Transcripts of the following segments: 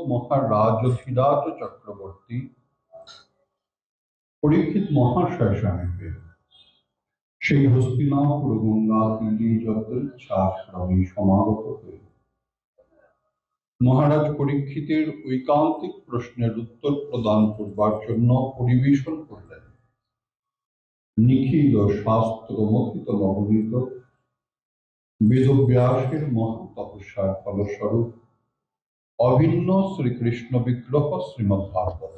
মহারাজধিরাজ চক্রবর্তী পরীক্ষিত মহাশয় স্বামীকে সেই হস্তিনাপুর গঙ্গা তীরে যদৃচ্ছাশ্রমে সমাগত হয়ে মহারাজ পরীক্ষিতের ঐকান্তিক প্রশ্নের উত্তর প্রদান করবার জন্য পরিবেশন করলেন নিখিল শাস্ত্র মথিত নবনীত বেদব্যাসের মহা তপস্যার ফলস্বরূপ অভিন্ন শ্রীকৃষ্ণ বিগ্রহ শ্রীমদ্ ভাগবত।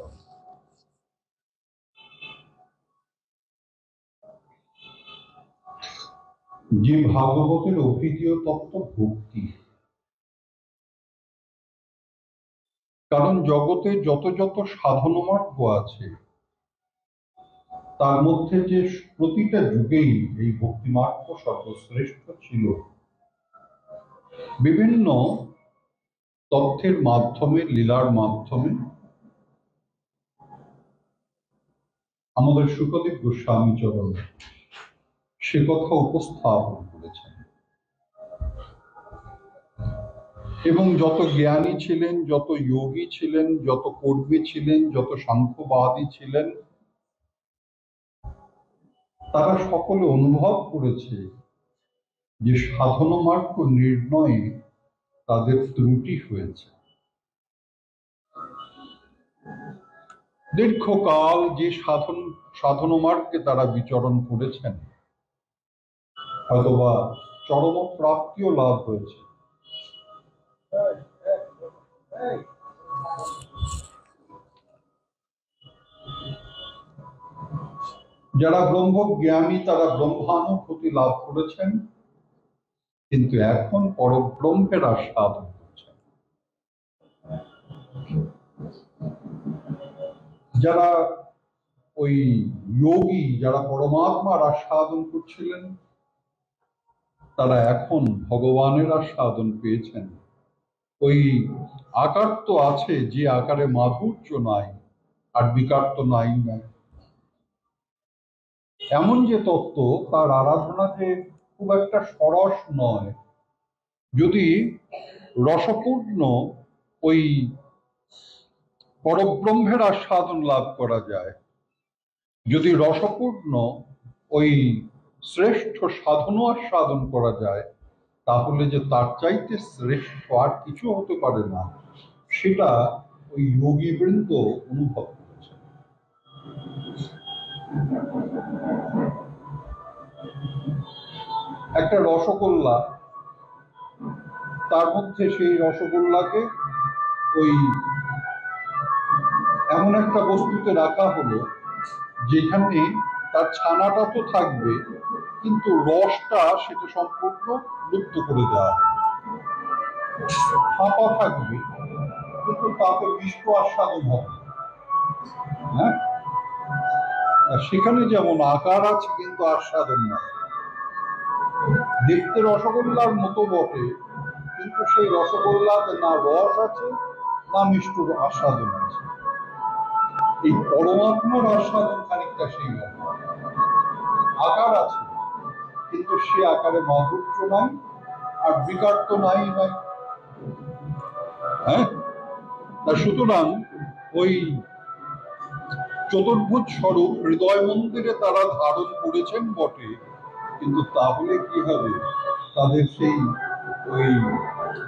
যে ভাগবতের অভিধেয় তত্ত্ব ভক্তি। কারণ জগতে যত যত সাধন মার্গ আছে তার মধ্যে যে প্রতিটা যুগেই এই ভক্তি মার্গ সর্বশ্রেষ্ঠ ছিল। বিভিন্ন তথ্যের মাধ্যমে, লীলার মাধ্যমে আমাদের শুকদেব গোস্বামী চরণ সে কথা উপস্থাপন করেছেন। এবং যত জ্ঞানী ছিলেন, যত যোগী ছিলেন, যত কর্মী ছিলেন, যত সাংখ্যবাদী ছিলেন, তারা সকলে অনুভব করেছে যে সাধন মার্গ নির্ণয়ে তাদের ত্রুটি হয়েছে। দীর্ঘকাল যে সাধন মার্গে তারা বিচরণ করেছেন, হয়তোবা চরম প্রাপ্তিও লাভ হয়েছে, যারা ব্রহ্মজ্ঞানী তারা ব্রহ্মানুভূতি লাভ করেছেন, কিন্তু এখন পরব্রহ্মের আস্বাদন করছেন। যারা ওই যোগী, যারা পরমাত্মার আস্বাদন করছিলেন, তারা এখন ভগবানের আস্বাদন পেয়েছেন। ওই আকার তো আছে, যে আকারে মাধুর্য নাই আর বিকার তো নাই নাই, এমন যে তত্ত্ব তার আরাধনা যে খুব একটা সরস নয়। যদি রসপূর্ণ ওই পরব্রহ্মের আস্বাদন লাভ করা যায়, যদি রসপূর্ণ ওই শ্রেষ্ঠ সাধন আস্বাদন করা যায়, তাহলে যে তার চাইতে শ্রেষ্ঠ আর কিছু হতে পারে না, সেটা ওই যোগীবৃন্দ অনুভব করেছে। একটা রসগোল্লা, তার মধ্যে সেই রসগোল্লাকে ওই এমন একটা বস্তুতে রাখা হলো যেখানে তার ছানাটা তো থাকবে, কিন্তু রসটা সেটা সম্পূর্ণ লুপ্ত করে দেওয়া হবে। ফাঁপা থাকবে, কিন্তু তাতে মিষ্ট আস্বাদন হবে। হ্যাঁ, সেখানে যেমন আকার আছে কিন্তু আস্বাদন না। দেখতে রসগোল্লার মতো বটে, কিন্তু সেই রসগোল্লাতে না রস আছে না মিষ্ট আস্বাদন আছে। এই পরমাত্মার আস্বাদন খানিকটা সেই মতো, আকার আছে কিন্তু সে আকারে মাধুর্য নাই আর বিকার তো নাই নাই। হ্যাঁ, সুতরাং ওই চতুর্ভুজ স্বরূপ হৃদয় মন্দিরে তারা ধারণ করেছেন বটে, কিন্তু তাহলে কি হবে, তাদের সেই ওই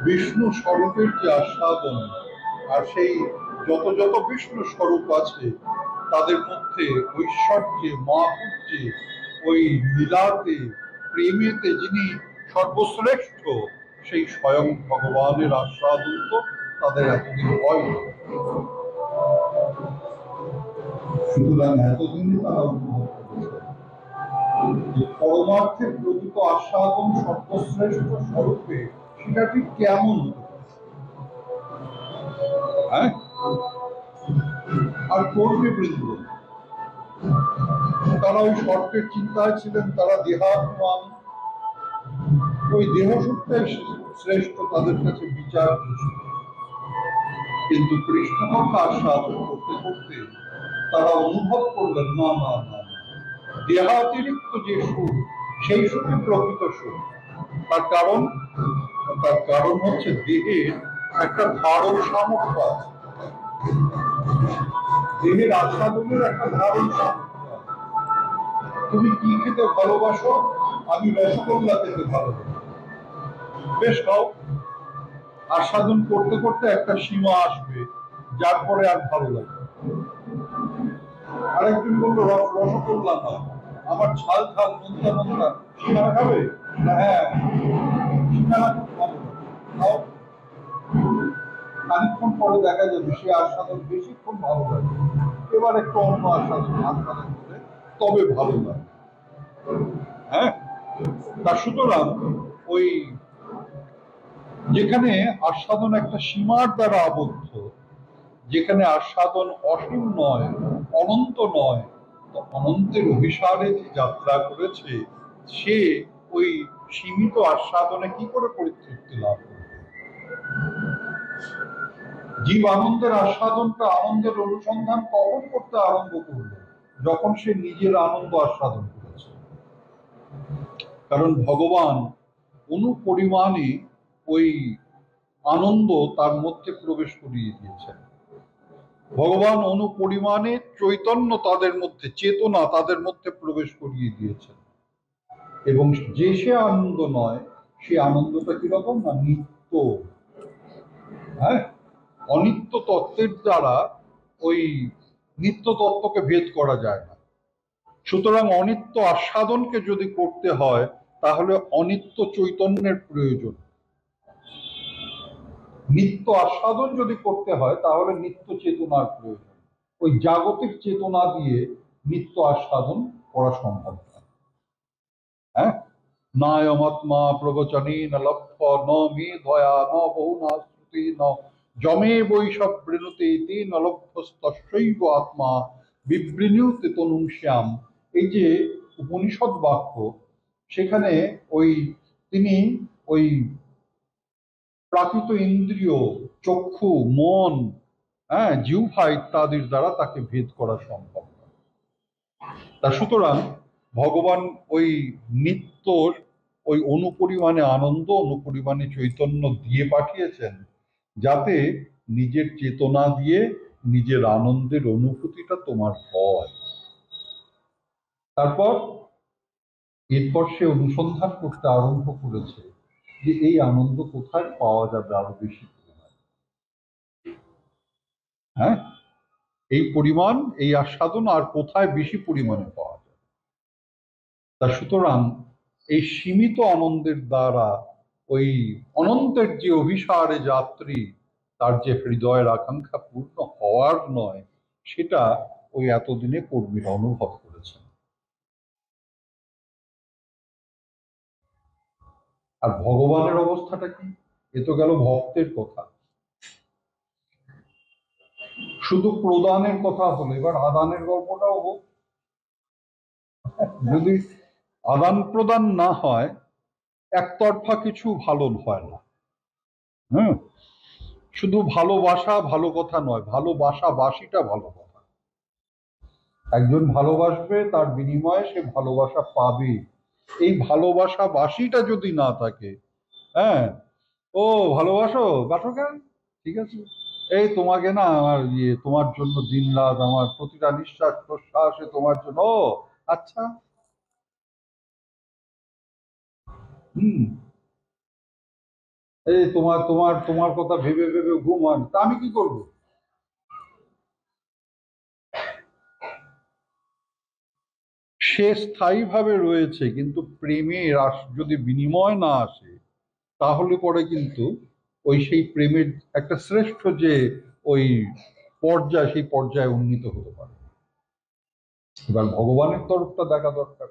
বিষ্ণু স্বরূপের যে আস্বাদন, আর সেই যত যত বিষ্ণু স্বরূপ আছে তাদের মধ্যে ঐশ্বর্যে, মাধুর্যে, ওই লীলাতে, প্রেমেতে যিনি সর্বশ্রেষ্ঠ, সেই স্বয়ং ভগবানের আস্বাদন তো তাদের এতদিন হয়নি। সুতরাং এতদিনে তারা অনুভব করেছে যে পরমার্থের প্রকৃত আস্বাদন সর্বশ্রেষ্ঠ স্বরূপে সেটা ঠিক কেমন হতে পারে। হ্যাঁ, আর কর্মী বৃন্দ তারা ওই স্বর্গের চিন্তায় ছিলেন, তারা দেহাত্মান, ওই দেহ সূত্রের শ্রেষ্ঠ তাদের কাছে বিচার। কিন্তু কৃষ্ণ কথা আস্বাদন করতে করতে তারা অনুভব করলেন না না না, দেহাতিরিক্ত যে সুখ, সেই সুখে প্রকৃত সুখ। তার কারণ হচ্ছে দেহের একটা ধারণ সামর্থ্য আছে, দেহের আস্বাদনের একটা ধারণ সামর্থ্য আছে। তুমি কি খেতে ভালোবাসো? আমি রসগোল্লা খেতে ভালোবাসি। বেশ খাও, আস্বাদন করতে করতে একটা সীমা আসবে, যার পরে আর ভালো লাগবে। আরেকজন বললো রসগোল্লা না, আমার ঝাল ঝাল নোনতা নোনতা সিঙ্গারা খাবে না? হ্যাঁ, সিঙ্গারা খুব ভালো খাও। খানিকক্ষণ পরে দেখা যাবে সে আস্বাদন বেশিক্ষণ ভালো লাগে, এবার একটু অন্য আস্বাদন আস্বাদন করে তবে ভালো লাগে। হ্যাঁ, তা সুতরাং ওই যেখানে আস্বাদন একটা সীমার দ্বারা আবদ্ধ, যেখানে আস্বাদন অসীম নয়, অনন্ত নয়, তো অনন্তের অভিসারে যে যাত্রা করেছে সে ওই সীমিত আস্বাদনে কি করে পরিতৃপ্তি লাভ করবে? জীব আনন্দের আস্বাদনটা, আনন্দের অনুসন্ধান কখন করতে আরম্ভ করলো? যখন সে নিজের আনন্দ আস্বাদন করেছে। কারণ ভগবান অনুপরিমাণে ওই আনন্দ তার মধ্যে প্রবেশ করিয়ে দিয়েছেন। ভগবান অনুপরিমাণে চৈতন্য তাদের মধ্যে, চেতনা তাদের মধ্যে প্রবেশ করিয়ে দিয়েছেন। এবং যে সে আনন্দ নয়, সে আনন্দটা কিরকম না? নিত্য। হ্যাঁ, অনিত্য তত্ত্বের দ্বারা ওই নিত্য তত্ত্বকে ভেদ করা যায় না। সুতরাং অনিত্য আস্বাদনকে যদি করতে হয় তাহলে অনিত্য চৈতন্যের প্রয়োজন। নিত্য আস্বাদন যদি করতে হয় তাহলে নিত্য চেতনার প্রয়োজন। ওই জাগতিক চেতনা দিয়ে নিত্য আস্বাদন করা সম্ভব না। হ্যাঁ, নায়মাত্মা প্রবচনে ন লক্ষ ন মে ধয়া ন বহুনা শ্রুতি ন যমে বৈষব বৃণুতে তে ন লক্ষ্যস্তস্যৈব আত্মা বিবৃণুতে তনুম শ্যাম। এই যে উপনিষদ বাক্য, সেখানে ওই তিনি ওই প্রাকৃত ইন্দ্রিয়, চক্ষু, মন, হ্যাঁ, জিহ্বা ইত্যাদির দ্বারা তাকে ভেদ করা সম্ভব না। তা সুতরাং ভগবান ওই নিত্যর ওই অনুপরিমাণে আনন্দ, অনুপরিমাণে চৈতন্য দিয়ে পাঠিয়েছেন, যাতে নিজের চেতনা দিয়ে নিজের আনন্দের অনুভূতিটা তোমার হয়। এরপর সে অনুসন্ধান করতে আরম্ভ করেছে যে এই আনন্দ কোথায় পাওয়া যাবে আরো বেশি পরিমাণে। হ্যাঁ, এই পরিমাণ, এই আস্বাদন আর কোথায় বেশি পরিমাণে পাওয়া যায়। তা সুতরাং এই সীমিত আনন্দের দ্বারা ওই অনন্তের যে অভিসারে যাত্রী, তার যে হৃদয়ের আকাঙ্ক্ষা পূর্ণ হওয়ার নয়, সেটা ওই এতদিনে কর্মীরা অনুভব করেছেন। আর ভগবানের অবস্থাটা কি? এ তো গেল ভক্তের কথা। শুধু প্রদানের কথা হলো, এবার আদানের গল্পটাও হোক। যদি আদান প্রদান না হয়, একতরফা কিছু ভালো হয় না। হ্যাঁ, শুধু ভালোবাসা ভালো কথা নয়, ভালোবাসা বাসিটা ভালো কথা। একজন ভালোবাসবে, তার বিনিময়ে সে ভালোবাসা পাবে। এই ভালোবাসা বাসিটা যদি না থাকে, হ্যাঁ, ও ভালোবাসো, বাসো কেন, ঠিক আছে, এই তোমাকে না আমার তোমার জন্য দিন রাত, আমার প্রতিটা নিঃশ্বাস প্রশ্বাসে তোমার জন্য, ও আচ্ছা, হুম, এই তোমার তোমার তোমার কথা ভেবে ভেবে ঘুম হয় না, তা আমি কি করবো? সে স্থায়ীভাবে রয়েছে, কিন্তু প্রেমের যদি বিনিময় না আসে, তাহলে পরে কিন্তু ওই সেই প্রেমের একটা শ্রেষ্ঠ যে ওই পর্যায়, সেই পর্যায়ে উন্নীত হতে পারে। এবার ভগবানের তরফটা দেখা দরকার।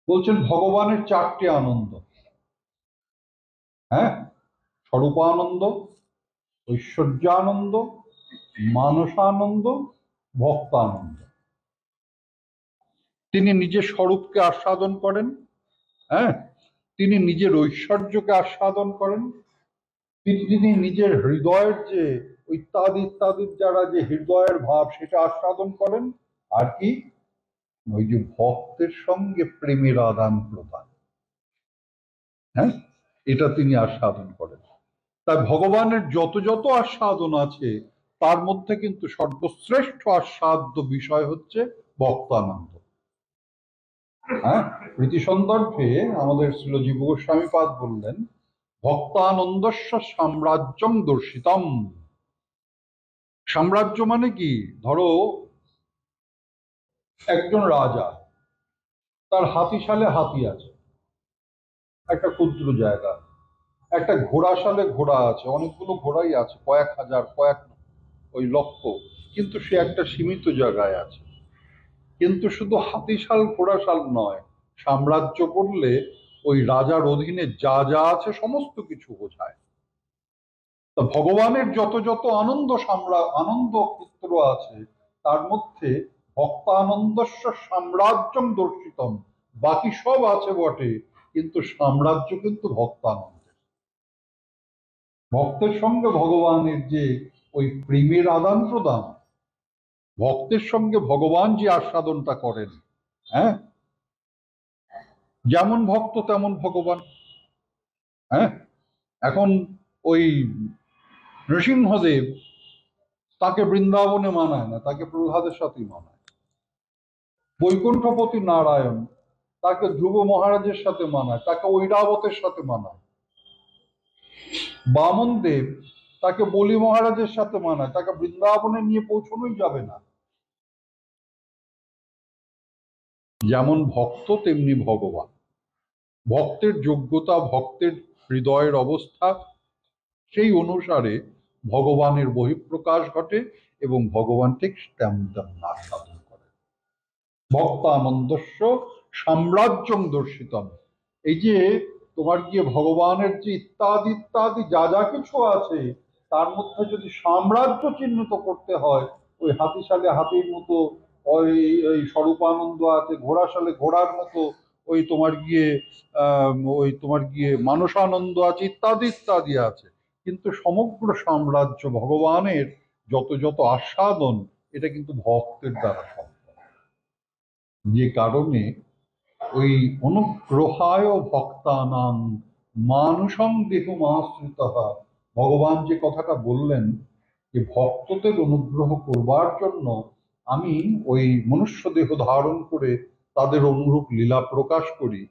বলছেন ভগবানের চারটে আনন্দ। হ্যাঁ, স্বরূপানন্দ, ঐশ্বর্যানন্দ, মানসানন্দ, ভক্তানন্দ। তিনি নিজের স্বরূপকে আস্বাদন করেন। হ্যাঁ, তিনি নিজের ঐশ্বর্যকে আস্বাদন করেন। তিনি নিজের হৃদয়ের যে ইত্যাদি ইত্যাদির যারা যে হৃদয়ের ভাব, সেটা আস্বাদন করেন। আর কি, ওই যে ভক্তের সঙ্গে প্রেমের আদান প্রদান, হ্যাঁ, এটা তিনি আস্বাদন করেন। তাই ভগবানের যত যত আস্বাদন আছে তার মধ্যে কিন্তু সর্বশ্রেষ্ঠ আস্বাদ্য বিষয় হচ্ছে ভক্তানন্দ। হ্যাঁ, প্রীতি সন্দর্ভে আমাদের শ্রীল জীব গোস্বামী পাদ বললেন, ভক্তানন্দস্য সাম্রাজ্যম দর্শিতম। সাম্রাজ্য মানে কি? ধরো একজন রাজা, তার হাতিশালে হাতি আছে একটা ক্ষুদ্র জায়গা, একটা ঘোড়াশালে ঘোড়া আছে, অনেকগুলো ঘোড়াই আছে, কয়েক হাজার কয়েক ওই লক্ষ, কিন্তু সে একটা সীমিত জায়গায় আছে। কিন্তু শুধু হাতিশাল ঘোড়াশাল নয়, সাম্রাজ্য বললে ওই রাজার অধীনে যা যা আছে সমস্ত কিছু বোঝায়। তা ভগবানের যত যত আনন্দ ক্ষেত্র আছে তার মধ্যে ভক্তানন্দস্য সাম্রাজ্যম দর্শিতম, বাকি সব আছে বটে, কিন্তু সাম্রাজ্য কিন্তু ভক্তানন্দের। ভক্তের সঙ্গে ভগবানের যে ওই প্রেমের আদান প্রদান, ভক্তের সঙ্গে ভগবান যে আস্বাদনটা করেন, হ্যাঁ, যেমন ভক্ত তেমন ভগবান। হ্যাঁ, এখন ওই নৃসিংহদেব, তাকে বৃন্দাবনে মানায় না, তাকে প্রহ্লাদের সাথেই মানায়। বৈকুণ্ঠপতি নারায়ণ, তাকে ধ্রুব মহারাজের সাথে মানায়, তাকে ঐরাবতের সাথে মানায়। বামন দেব, তাকে বলি মহারাজের সাথে মানায়, তাকে বৃন্দাবনে নিয়ে পৌঁছানোই যাবে না। যেমন ভক্ত তেমনি ভগবান। ভক্তের যোগ্যতা, ভক্তের হৃদয়ের অবস্থা, সেই অনুসারে ভগবানের বহিঃপ্রকাশ ঘটে এবং ভগবান ঠিক তেমন তেমন আস্বাদন করে। ভক্তানন্দস্য সাম্রাজ্যম দর্শিতম, এই যে তোমার গিয়ে ভগবানের যে ইত্যাদি ইত্যাদি যা যা কিছু আছে তার মধ্যে যদি সাম্রাজ্য চিহ্নিত করতে হয়, ওই হাতিশালে হাতির মতো, ওই ওই স্বরূপানন্দ আছে, ঘোড়াশালে ঘোড়ার মতো, ওই তোমার গিয়ে মানসানন্দ আছে, ইত্যাদি ইত্যাদি আছে। কিন্তু সমগ্র সাম্রাজ্য ভগবানের যত যত আস্বাদন, এটা কিন্তু ভক্তের দ্বারা সম্ভব। যে কারণে ওই অনুগ্রহায় ভক্তানাং মানুষং দেহমাশ্রিত, ভগবান যে কথাটা বললেন যে ভক্তদের অনুগ্রহ করবার জন্য আমি ওই মনুষ্য দেহ ধারণ করে তাদের অনুরূপ লীলা প্রকাশ করি।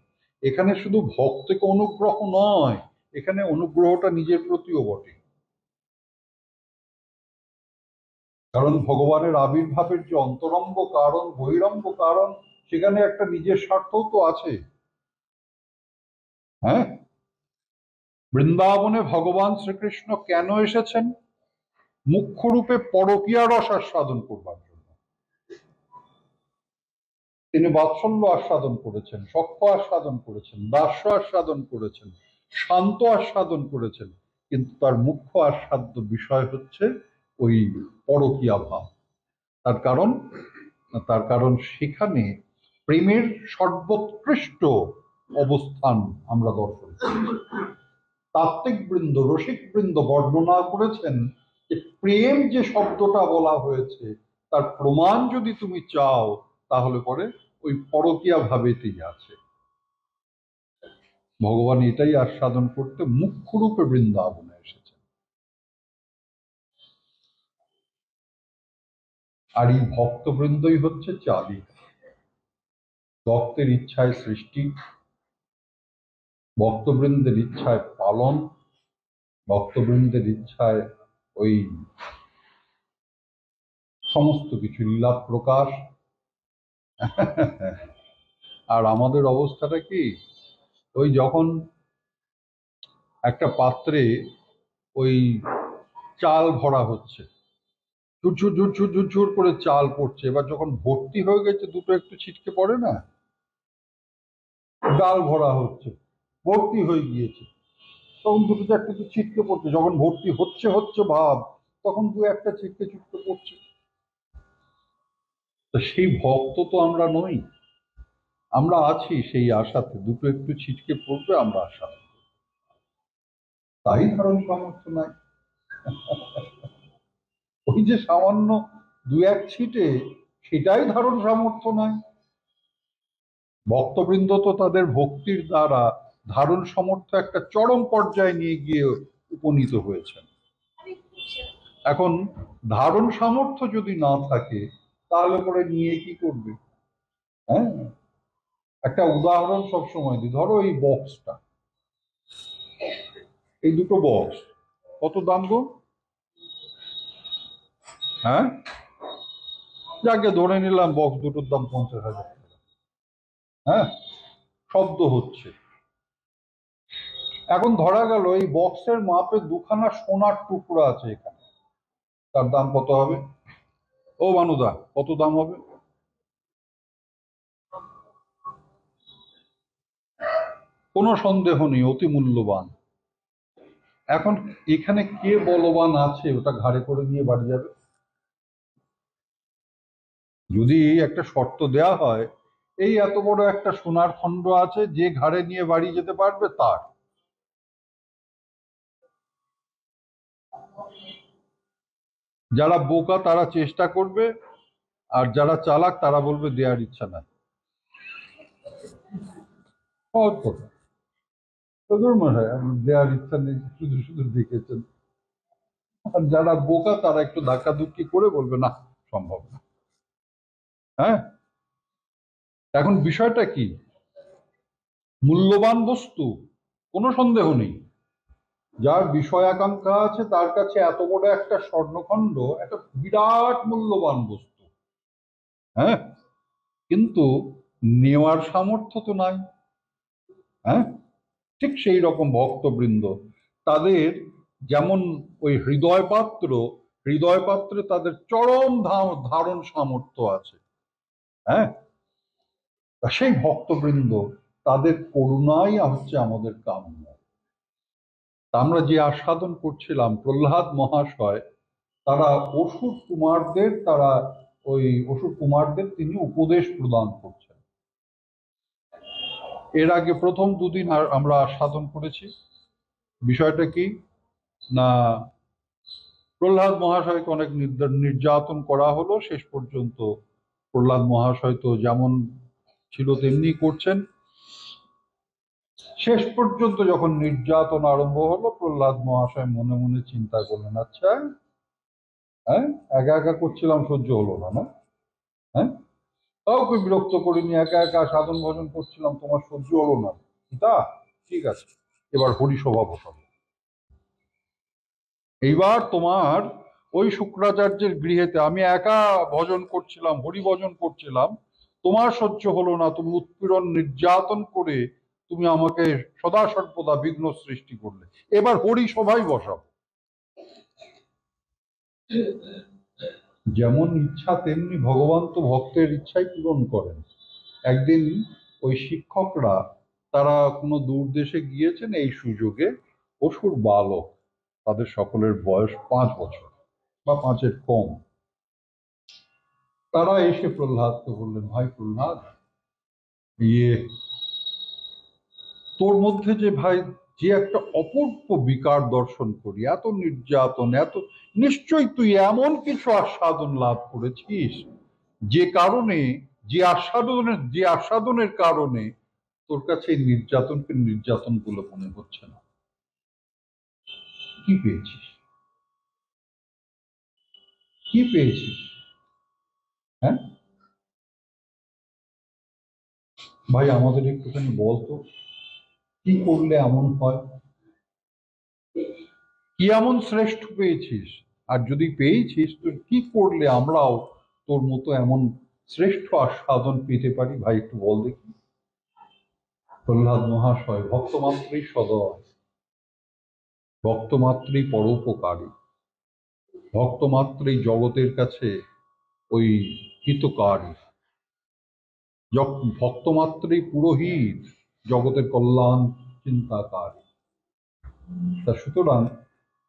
এখানে শুধু ভক্তকে অনুগ্রহ নয়, এখানে অনুগ্রহটা নিজের প্রতিও বটে। কারণ ভগবানের আবির্ভাবের যে অন্তরঙ্গ কারণ বহিরঙ্গ কারণ, সেখানে একটা নিজের স্বার্থও তো আছে। হ্যাঁ, বৃন্দাবনে ভগবান শ্রীকৃষ্ণ কেন এসেছেন? মুখ্য রূপে পরকীয়া রস আস্বাদন করবার জন্য। তিনি বাৎসল্য আস্বাদন করেছেন, সখ্য আস্বাদন করেছেন, দাস্য আস্বাদন করেছেন, শান্ত আস্বাদন করেছেন, কিন্তু তার মুখ্য আস্বাদ্য বিষয় হচ্ছে ওই পরকীয়া ভাব। তার কারণ সেখানে প্রেমের সর্বোৎকৃষ্ট অবস্থান আমরা দর্শন করি। তাত্ত্বিক বৃন্দ, রসিক বৃন্দ বর্ণনা করেছেন যে প্রেম যে শব্দটা বলা হয়েছে তার প্রমাণ যদি তুমি চাও তাহলে পরে ওই পরকীয়া ভাবেতেই আছে। ভগবান এটাই আস্বাদন করতে মুখ্য রূপে বৃন্দাবনে এসেছেন। আর এই ভক্তবৃন্দই হচ্ছে চালিকা। ভক্তের ইচ্ছায় সৃষ্টি, ভক্তবৃন্দের ইচ্ছায় পালন, ভক্তবৃন্দের ইচ্ছায় ওই সমস্ত কিছু লীলা প্রকাশ। আর আমাদের অবস্থাটা কি? ওই যখন একটা পাত্রে ওই চাল ভরা হচ্ছে, ঝুরঝুর ঝুরঝুর ঝুরঝুর করে চাল পড়ছে, এবার যখন ভর্তি হয়ে গেছে দুটো একটু ছিটকে পড়ে না, ডাল ভরা হচ্ছে, ভর্তি হয়ে গিয়েছে, তখন দুটো চারটে তো ছিটকে পড়ছে, যখন ভর্তি হচ্ছে হচ্ছে ভাব, তখন দু একটা ছিটকে ছিটকে পড়ছে। তো সেই ভক্ত তো আমরা নই, আমরা আছি সেই আশাতে দুটো একটু ছিটকে পড়বে, আমরা আশা, তাই ধারণ সামর্থ্য নাই। ওই যে সামান্য দু এক ছিটে, সেটাই ধারণ সামর্থ্য নয়। ভক্তবৃন্দ তো তাদের ভক্তির দ্বারা ধারণ সামর্থ্য একটা চরম পর্যায়ে নিয়ে গিয়ে উপনীত হয়েছেন। এখন ধারণ সামর্থ্য যদি না থাকে তাহলে পরে নিয়ে কি করবে? হ্যাঁ, একটা উদাহরণ সবসময় দিই, ধরো এই বক্সটা, এই দুটো বক্স কত দাম গো? হ্যাঁ, যাকে ধরে নিলাম বক্স দুটোর দাম 50,000 টাকা। হ্যাঁ, শব্দ হচ্ছে। এখন ধরা গেল এই বক্সের মাপে দুখানা সোনার টুকরো আছে এখানে, তার দাম কত হবে? ও মানুদা, কত দাম হবে? কোনো সন্দেহ নেই অতি মূল্যবান। এখন এখানে কে বলবান আছে ওটা ঘাড়ে করে নিয়ে বাড়ি যাবে? যদি একটা শর্ত দেয়া হয়, এই এত বড় একটা সোনার খণ্ড আছে, যে ঘাড়ে নিয়ে বাড়ি যেতে পারবে তার। যারা বোকা তারা চেষ্টা করবে, আর যারা চালাক তারা বলবে দেওয়ার ইচ্ছা নাই। সহজ কথা। দেওয়ার ইচ্ছা নেই, শুধু শুধু দেখেছেন। আর যারা বোকা তারা একটু ধাক্কাধুক্কি করে বলবে না, সম্ভব না। হ্যাঁ, এখন বিষয়টা কি? মূল্যবান বস্তু, কোনো সন্দেহ নেই। যার বিষয় আকাঙ্ক্ষা আছে তার কাছে এত বড় একটা স্বর্ণখণ্ড একটা বিরাট মূল্যবান বস্তু। হ্যাঁ, কিন্তু নেওয়ার সামর্থ্য তো নাই। হ্যাঁ, ঠিক সেই রকম ভক্তবৃন্দ, তাদের যেমন ওই হৃদয় পাত্রে তাদের চরম ধারণ সামর্থ্য আছে। হ্যাঁ, সেই ভক্তবৃন্দ, তাদের করুণাই হচ্ছে আমাদের কাম্য। আমরা যে আস্বাদন করছিলাম, প্রহ্লাদ মহাশয় তারা অসুর কুমারদের তিনি উপদেশ প্রদান করছেন। এর আগে প্রথম দুদিন আমরা আস্বাদন করেছি। বিষয়টা কি না, প্রহ্লাদ মহাশয়কে অনেক নির্যাতন করা হলো। শেষ পর্যন্ত প্রহ্লাদ মহাশয় তো যেমন ছিল তেমনি করছেন। শেষ পর্যন্ত যখন নির্যাতন আরম্ভ হলো, প্রহ্লাদ মহাশয় মনে মনে চিন্তা করলেন, আচ্ছা, হ্যাঁ, একা একা করছিলাম, সহ্য হলো না, না? হ্যাঁ, কাউকে বিরক্ত করিনি, একা একা সাধন ভজন করছিলাম, তোমার সহ্য হলো না, তা ঠিক আছে, এবার হরিসভা বসাবো। এইবার তোমার ওই শুক্রাচার্যের গৃহেতে আমি একা ভজন করছিলাম, হরি ভজন করছিলাম, তোমার সহ্য হলো না, তুমি উৎপীড়ন নির্যাতন করে তুমি আমাকে সদা সর্বদা বিঘ্ন সৃষ্টি করলে, এবার হরিসভাই বসাবো। যেমন ইচ্ছা তেমনি ভগবান তো ভক্তের ইচ্ছাই পূরণ করেন। একদিন ওই শিক্ষকরা তারা কোনো দূর দেশে গিয়েছেন, এই সুযোগে অসুর বালক, তাদের সকলের বয়স 5 বছর বা 5-এর কম, তারা এসে প্রহ্লাদকে বললেন, ভাই প্রহ্লাদ, ইয়ে তোর মধ্যে যে ভাই যে একটা অপূর্ব বিকার দর্শন করি, এত নির্যাতন, এত নিশ্চয়ই তুই এমন কিছু আস্বাদন লাভ করেছিস যে কারণে, যে আস্বাদনের কারণে তোর কাছে এই নির্যাতন গুলো মনে হচ্ছে না। কি পেয়েছিস? কি পেয়েছিস? হ্যাঁ ভাই, আমাদের একটুখানি বলতো, কি করলে এমন হয়? কি এমন শ্রেষ্ঠ পেয়েছিস? আর যদি পেয়েছিস তো কি করলে আমরাও তোর মতো এমন শ্রেষ্ঠ আস্বাদন পেতে পারি? ভাই একটু বল দেখি। প্রহ্লাদ মহাশয় ভক্তমাত্রই সদয়, ভক্তমাত্রই পরোপকারী, ভক্তমাত্রই জগতের কাছে ওই হিতকারী, ভক্তমাত্রই পুরোহিত, জগতের কল্যাণ চিন্তাকারী। তা সুতরাং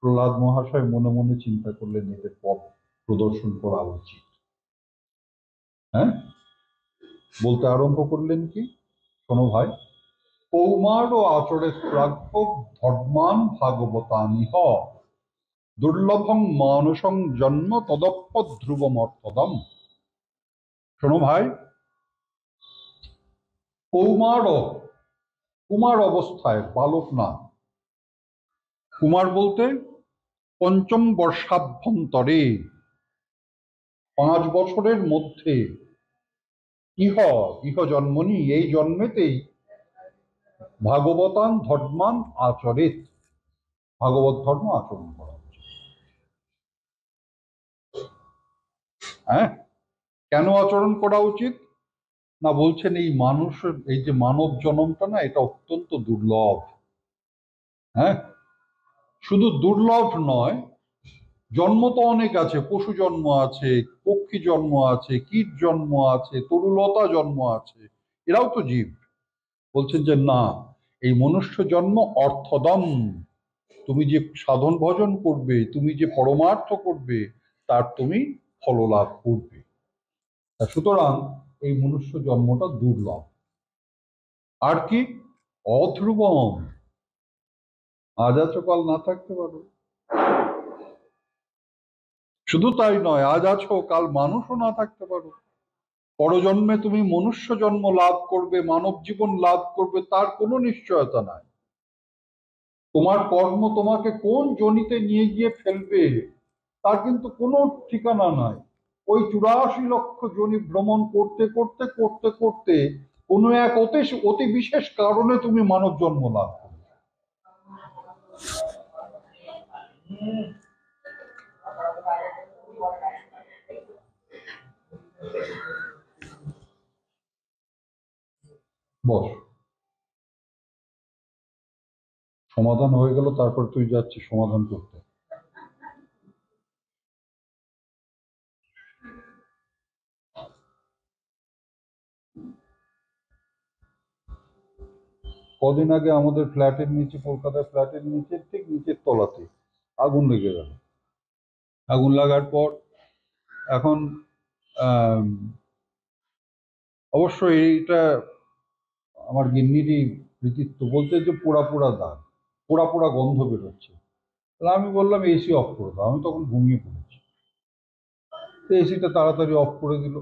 প্রহ্লাদ মহাশয় মনে মনে চিন্তা করলেন, এদের পথ প্রদর্শন করা উচিত। হ্যাঁ, বলতে আরম্ভ করলেন কি, শোনো ভাই, কৌমার ও আচরে প্রাজ্ঞ ধর্মান ভাগবতানিহ দুর্লভং মানসং জন্ম তদপ্য ধ্রুবমর্তদম। শোনো ভাই, কৌমার, কুমার অবস্থায়, বালক না, কুমার বলতে পঞ্চম বর্ষাভ্যন্তরে, 5 বছরের মধ্যে, ইহ ইহ জন্মনি, এই জন্মেতেই ভাগবতান ধর্মান আচরেত, ভাগবত ধর্ম আচরণ করা উচিত। হ্যাঁ, কেন আচরণ করা উচিত? না, বলছেন এই মানুষের এই যে মানব জন্মটা না, এটা অত্যন্ত দুর্লভ। হ্যাঁ, শুধু দুর্লভ নয়, জন্ম তো অনেক আছে, পশু জন্ম আছে, পক্ষী জন্ম আছে, কীট জন্ম আছে, তরুলতা জন্ম আছে, এরাও তো জীব। বলছেন যে না, এই মনুষ্য জন্ম অর্থদম, তুমি যে সাধন ভজন করবে, তুমি যে পরমার্থ করবে, তার তুমি ফললাভ করবে। সুতরাং এই মনুষ্য জন্মটা দুর্লভ। আর কি? অধ্রুবম, আজ আছো কাল না থাকতে পারো। শুধু তাই নয়, আজ আছো কাল মানুষও না থাকতে পারো। পরজন্মে তুমি মনুষ্য জন্ম লাভ করবে, মানব জীবন লাভ করবে, তার কোনো নিশ্চয়তা নাই। তোমার কর্ম তোমাকে কোন জনিতে নিয়ে গিয়ে ফেলবে তার কিন্তু কোনো ঠিকানা নাই। ওই 84 লক্ষ জনি ভ্রমণ করতে করতে করতে করতে কোনো এক অতি বিশেষ কারণে তুমি মানব জন্ম লাভ করবে। বস, সমাধান হয়ে গেল, তারপর তুই যাচ্ছিস সমাধান করতে। কদিন আগে আমাদের ফ্ল্যাটের নিচে, কলকাতার ফ্ল্যাটের নিচে, ঠিক নিচের তলাতে আগুন লেগে গেল। আগুন লাগার পর এখন অবশ্যই এইটা আমার গিন্নিরই কৃতিত্ব, বলতে যে পোড়া পোড়া দাগ, পোড়া পোড়া গন্ধ বেরোচ্ছে। তাহলে আমি বললাম এসি অফ করে দাও, আমি তখন ঘুমিয়ে পড়েছি। এসিটা তাড়াতাড়ি অফ করে দিল।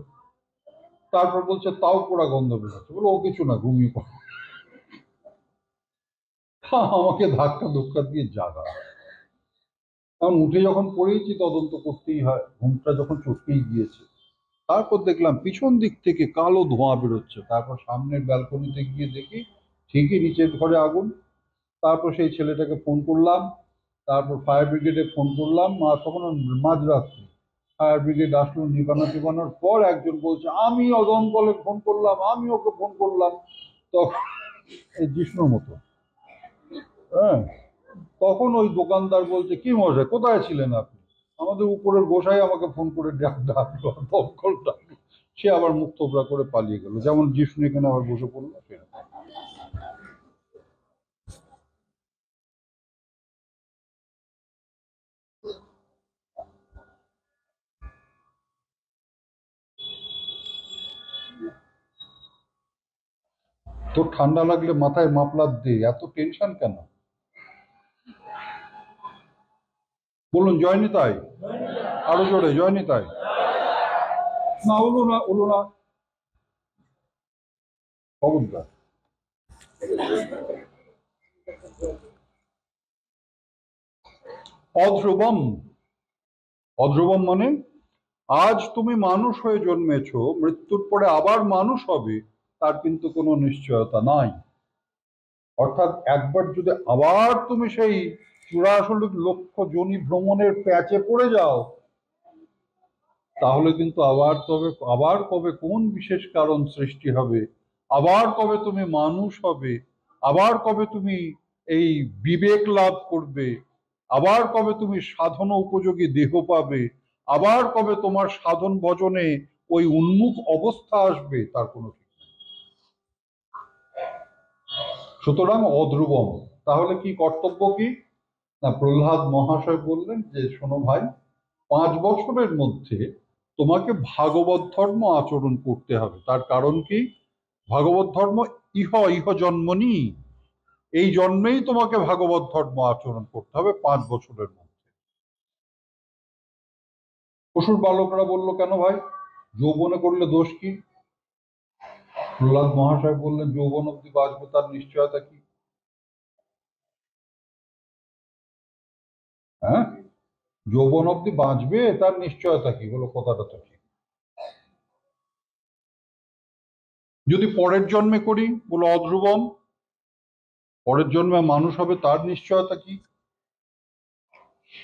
তারপর বলছে তাও পোড়া গন্ধ বেরোচ্ছে, বলো ও কিছু না, ঘুমিয়ে পড়ো। আমাকে ধাক্কা ধুক্কা দিয়ে জাগা। কারণ উঠে যখন পড়েছি তদন্ত করতেই হয়, ঘুমটা যখন চটকেই গিয়েছে। তারপর দেখলাম পিছন দিক থেকে কালো ধোঁয়া বেরোচ্ছে। তারপর সামনের ব্যালকনিতে গিয়ে দেখি ঠিকই নিচের ঘরে আগুন। তারপর সেই ছেলেটাকে ফোন করলাম, তারপর ফায়ার ব্রিগেডে ফোন করলাম, তখন মাঝরাত্রি। ফায়ার ব্রিগেড আসলো, নিবানোর পর একজন বলছে আমি অদমকলে ফোন করলাম, আমি ওকে ফোন করলাম। তখন এই জিষ্ণুর মতো, হ্যাঁ, তখন ওই দোকানদার বলছে কি মশাই কোথায় ছিলেন আপনি? আমাদের উপরের গোসাই আমাকে ফোন করে ডাকলো, দমকল ডাকলো। সে আবার মুখ থোবড়া করে পালিয়ে গেল, যেমন জিষ্ণু এখানে আবার বসে পড়লো সেরকম। তোর ঠান্ডা লাগলে মাথায় মাফলার দে, এত টেনশন কেন? বলুন জয়নি তাই, আরো জোরে জয়নি তাই। না হলো না, হলো না, খবরদার। অধ্রুবম, অধ্রুবম মানে আজ তুমি মানুষ হয়ে জন্মেছ, মৃত্যুর পরে আবার মানুষ হবে তার কিন্তু কোনো নিশ্চয়তা নাই। অর্থাৎ একবার যদি আবার তুমি সেই 84 লক্ষ জনি ভ্রমণের প্যাচে পড়ে যাও, তাহলে কিন্তু আবার কবে কোন বিশেষ কারণ সৃষ্টি হবে, আবার কবে তুমি মানুষ হবে, আবার কবে তুমি এই বিবেক লাভ করবে, আবার কবে তুমি সাধন উপযোগী দেহ পাবে, আবার কবে তোমার সাধন ভজনে ওই উন্মুখ অবস্থা আসবে, তার কোনো ঠিক নেই। সুতরাং অধ্রুবম, তাহলে কি কর্তব্য কি? না, প্রহ্লাদ মহাশয় বললেন যে শোনো ভাই, 5 বছরের মধ্যে তোমাকে ভাগবত ধর্ম আচরণ করতে হবে। তার কারণ কি? ভাগবত ধর্ম ইহ ইহ জন্মনি, এই জন্মেই তোমাকে ভাগবত ধর্ম আচরণ করতে হবে 5 বছরের মধ্যে। পশুর বালকরা বলল কেন ভাই, যৌবনে করলে দোষ কি? প্রহ্লাদ মহাশয় বললেন যৌবন অব্দি বাঁচবো, তার নিশ্চয়তা কি? হ্যাঁ, যৌবন অব্দি বাঁচবে তার নিশ্চয়তা কি? বলো, কথাটা তো ঠিক। যদি পরের জন্মে করি, বলো অধ্রুবম, পরের জন্মে মানুষ হবে তার নিশ্চয়তা কি?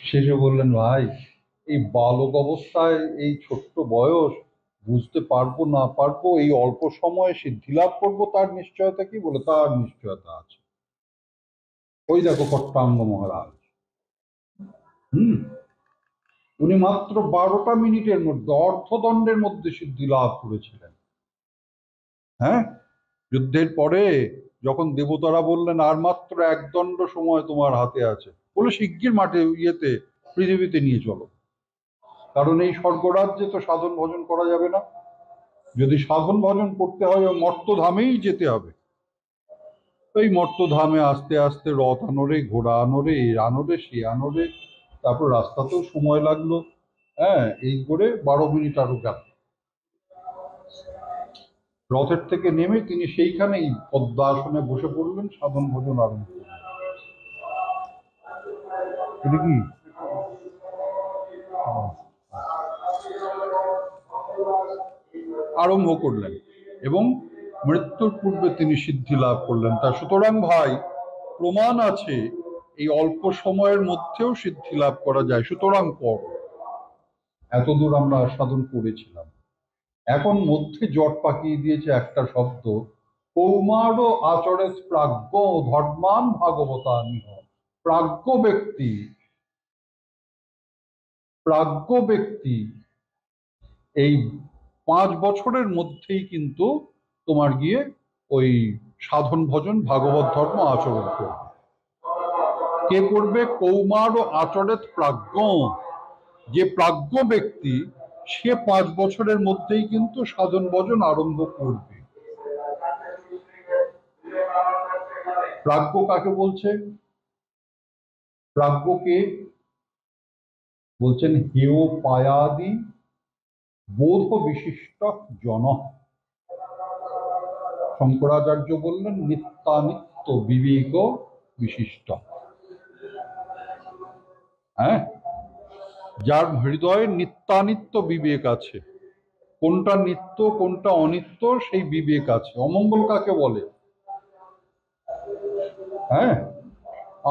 শেষে বললেন, ভাই এই বালক অবস্থায়, এই ছোট্ট বয়স, বুঝতে পারবো না পারবো, এই অল্প সময়ে সিদ্ধি লাভ করবো, তার নিশ্চয়তা কি? বলে তার নিশ্চয়তা আছে। ওই দেখো কট্টাঙ্গ মহারাজ, হুম, উনি মাত্র 12টা মিনিটের মধ্যে, অর্ধদণ্ডের মধ্যে সিদ্ধি লাভ করেছিলেন। হ্যাঁ, যুদ্ধের পরে যখন দেবতারা বললেন আর মাত্র 1 দণ্ড সময় তোমার হাতে আছে, বলে শিগগির মাঠে পৃথিবীতে নিয়ে চলো, কারণ এই স্বর্গরাজ্যে তো সাধন ভজন করা যাবে না। যদি সাধন ভজন করতে হয় ওই মর্তধামেই যেতে হবে। ওই মর্তধামে আস্তে আস্তে রথ আনোরে, ঘোড়া আনোরে, এ আনোরে, সে আনোরে, তারপর রাস্তাতেও সময় লাগলো। হ্যাঁ, এই করে 12 মিনিট আরো গেল। রথের থেকে নেমে তিনি সেইখানেই পদ্মাসনে বসে পড়লেন, সাধন ভজন আরম্ভ করলেন। এটা কি আরম্ভ করলেন এবং মৃত্যুর পূর্বে তিনি সিদ্ধি লাভ করলেন। তা সুতরাং ভাই, প্রমাণ আছে এই অল্প সময়ের মধ্যেও সিদ্ধি লাভ করা যায়। সুতরাং কর, এতদূর আমরা সাধন করেছিলাম, এখন মধ্যে জট পাকিয়ে দিয়েছে একটা শব্দ, কৌমার আচরে প্রাজ্ঞ ধর্মান ভাগবতা নিহ। প্রাজ্ঞ ব্যক্তি, প্রাজ্ঞ ব্যক্তি এই 5 বছরের মধ্যেই কিন্তু তোমার গিয়ে ওই সাধন ভজন ভাগবত ধর্ম আচরণ করবে। কে করবে? কৌমার ও আচরেত প্রাজ্ঞ, যে প্রাজ্ঞ ব্যক্তি সে 5 বছরের মধ্যেই কিন্তু সাধন ভজন আরম্ভ করবে। প্রাজ্ঞ কাকে বলছে? প্রাজ্ঞকে বলছেন হেয় পায়াদি বোধ বিশিষ্ট জন। শঙ্করাচার্য বললেন নিত্যানিত্য বিবেক বিশিষ্ট। হ্যাঁ, যার হৃদয়ে নিত্যানিত্য বিবেক আছে, কোনটা নিত্য কোনটা অনিত্য সেই বিবেক আছে। অমঙ্গল কাকে বলে? হ্যাঁ,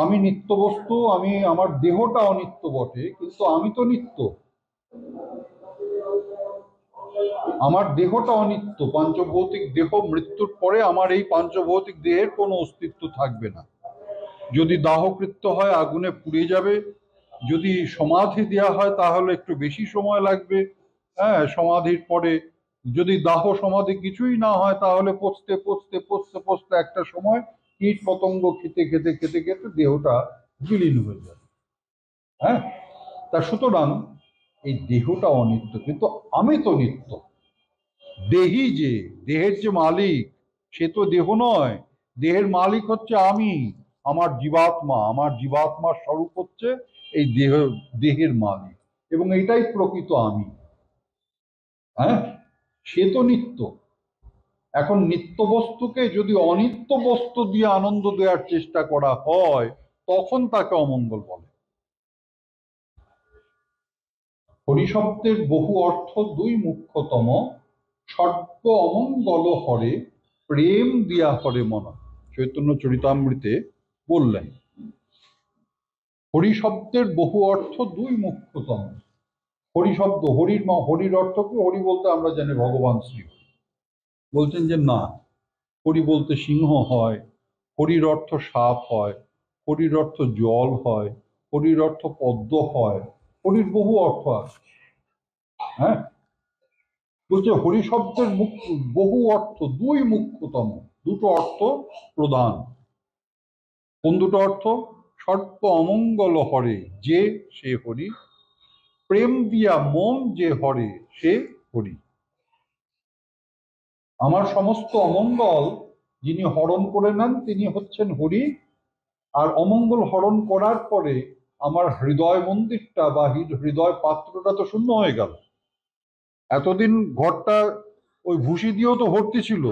আমি নিত্য বস্তু, আমার দেহটা অনিত্য বটে, কিন্তু আমি তো নিত্য। আমার দেহটা অনিত্য, পাঞ্চভৌতিক দেহ, মৃত্যুর পরে আমার এই পাঞ্চভৌতিক দেহের কোনো অস্তিত্ব থাকবে না। যদি দাহকৃত্য হয় আগুনে পুড়ে যাবে, যদি সমাধি দেওয়া হয় তাহলে একটু বেশি সময় লাগবে। হ্যাঁ, সমাধির পরে যদি দাহ সমাধি কিছুই না হয় তাহলে পচতে পচতে পচতে পচতে একটা সময় কীট পতঙ্গ খেতে খেতে খেতে খেতে দেহটা বিলীন হয়ে যাবে। হ্যাঁ, তা সুতরাং এই দেহটা অনিত্য, কিন্তু আমি তো নিত্য। দেহি যে, দেহের যে মালিক সে তো দেহ নয়, দেহের মালিক হচ্ছে আমি, আমার জীবাত্মা। আমার জীবাত্মার স্বরূপ হচ্ছে এই দেহের মালিক, এবং এটাই প্রকৃত আমি। হ্যাঁ, সে তো নিত্য। এখন নিত্য বস্তুকে যদি অনিত্য বস্তু দিয়ে আনন্দ দেওয়ার চেষ্টা করা হয় তখন তাকে অমঙ্গল বলে। হরিশব্দের বহু অর্থ দুই মুখ্যতম, সর্ব অমঙ্গল হরে প্রেম দিয়া হরে মন। চৈতন্য চরিতামৃতে বললেন হরিশব্দের বহু অর্থ দুই মুখ্যতম। হরিশব্দ, হরির অর্থ কি? হরি বলতে আমরা জানি ভগবান শ্রী। বলছেন যে না, হরি বলতে সিংহ হয়, হরির অর্থ সাপ হয়, হরির অর্থ জল হয়, হরির অর্থ পদ্ম হয়, হরির বহু অর্থ আছে। হ্যাঁ, বলছে হরি শব্দের বহু অর্থ, দুই মুখ্যতম, দুটো অর্থ প্রধান। কোন দুটো অর্থ? সর্ব অমঙ্গল হরে যে, সে হরি, প্রেম দিয়া মন যে হরে সে হরি। আমার সমস্ত অমঙ্গল যিনি হরণ করে নেন তিনি হচ্ছেন হরি, আর অমঙ্গল হরণ করার পরে আমার হৃদয় মন্দিরটা বা হৃদয় পাত্রটা তো শূন্য হয়ে গেল। এতদিন ঘরটা ওই ভুসি দিয়েও তো ভর্তি ছিল,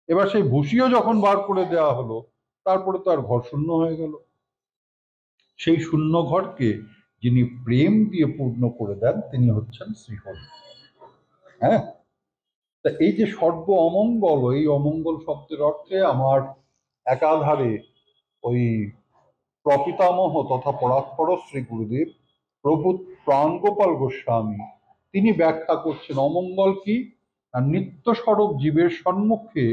এবার সেই ভুসিও যখন বার করে দেওয়া হলো তারপরে তো আর ঘর শূন্য হয়ে গেল। সেই শূন্য ঘরকে যিনি প্রেম দিয়ে পূর্ণ করে দেন তিনি হচ্ছেন শ্রীহরি। হ্যাঁ, তা এই যে সর্ব অমঙ্গল, এই অমঙ্গল শব্দের অর্থে আমার একাধারে ওই প্রপিতামহ তথা পরাৎপর শ্রী গুরুদেব প্রভু প্রাণগোপাল গোস্বামী তিনি ব্যাখ্যা করছেন অমঙ্গল কি, আর নিত্য স্বরূপ জীবের সম্মুখে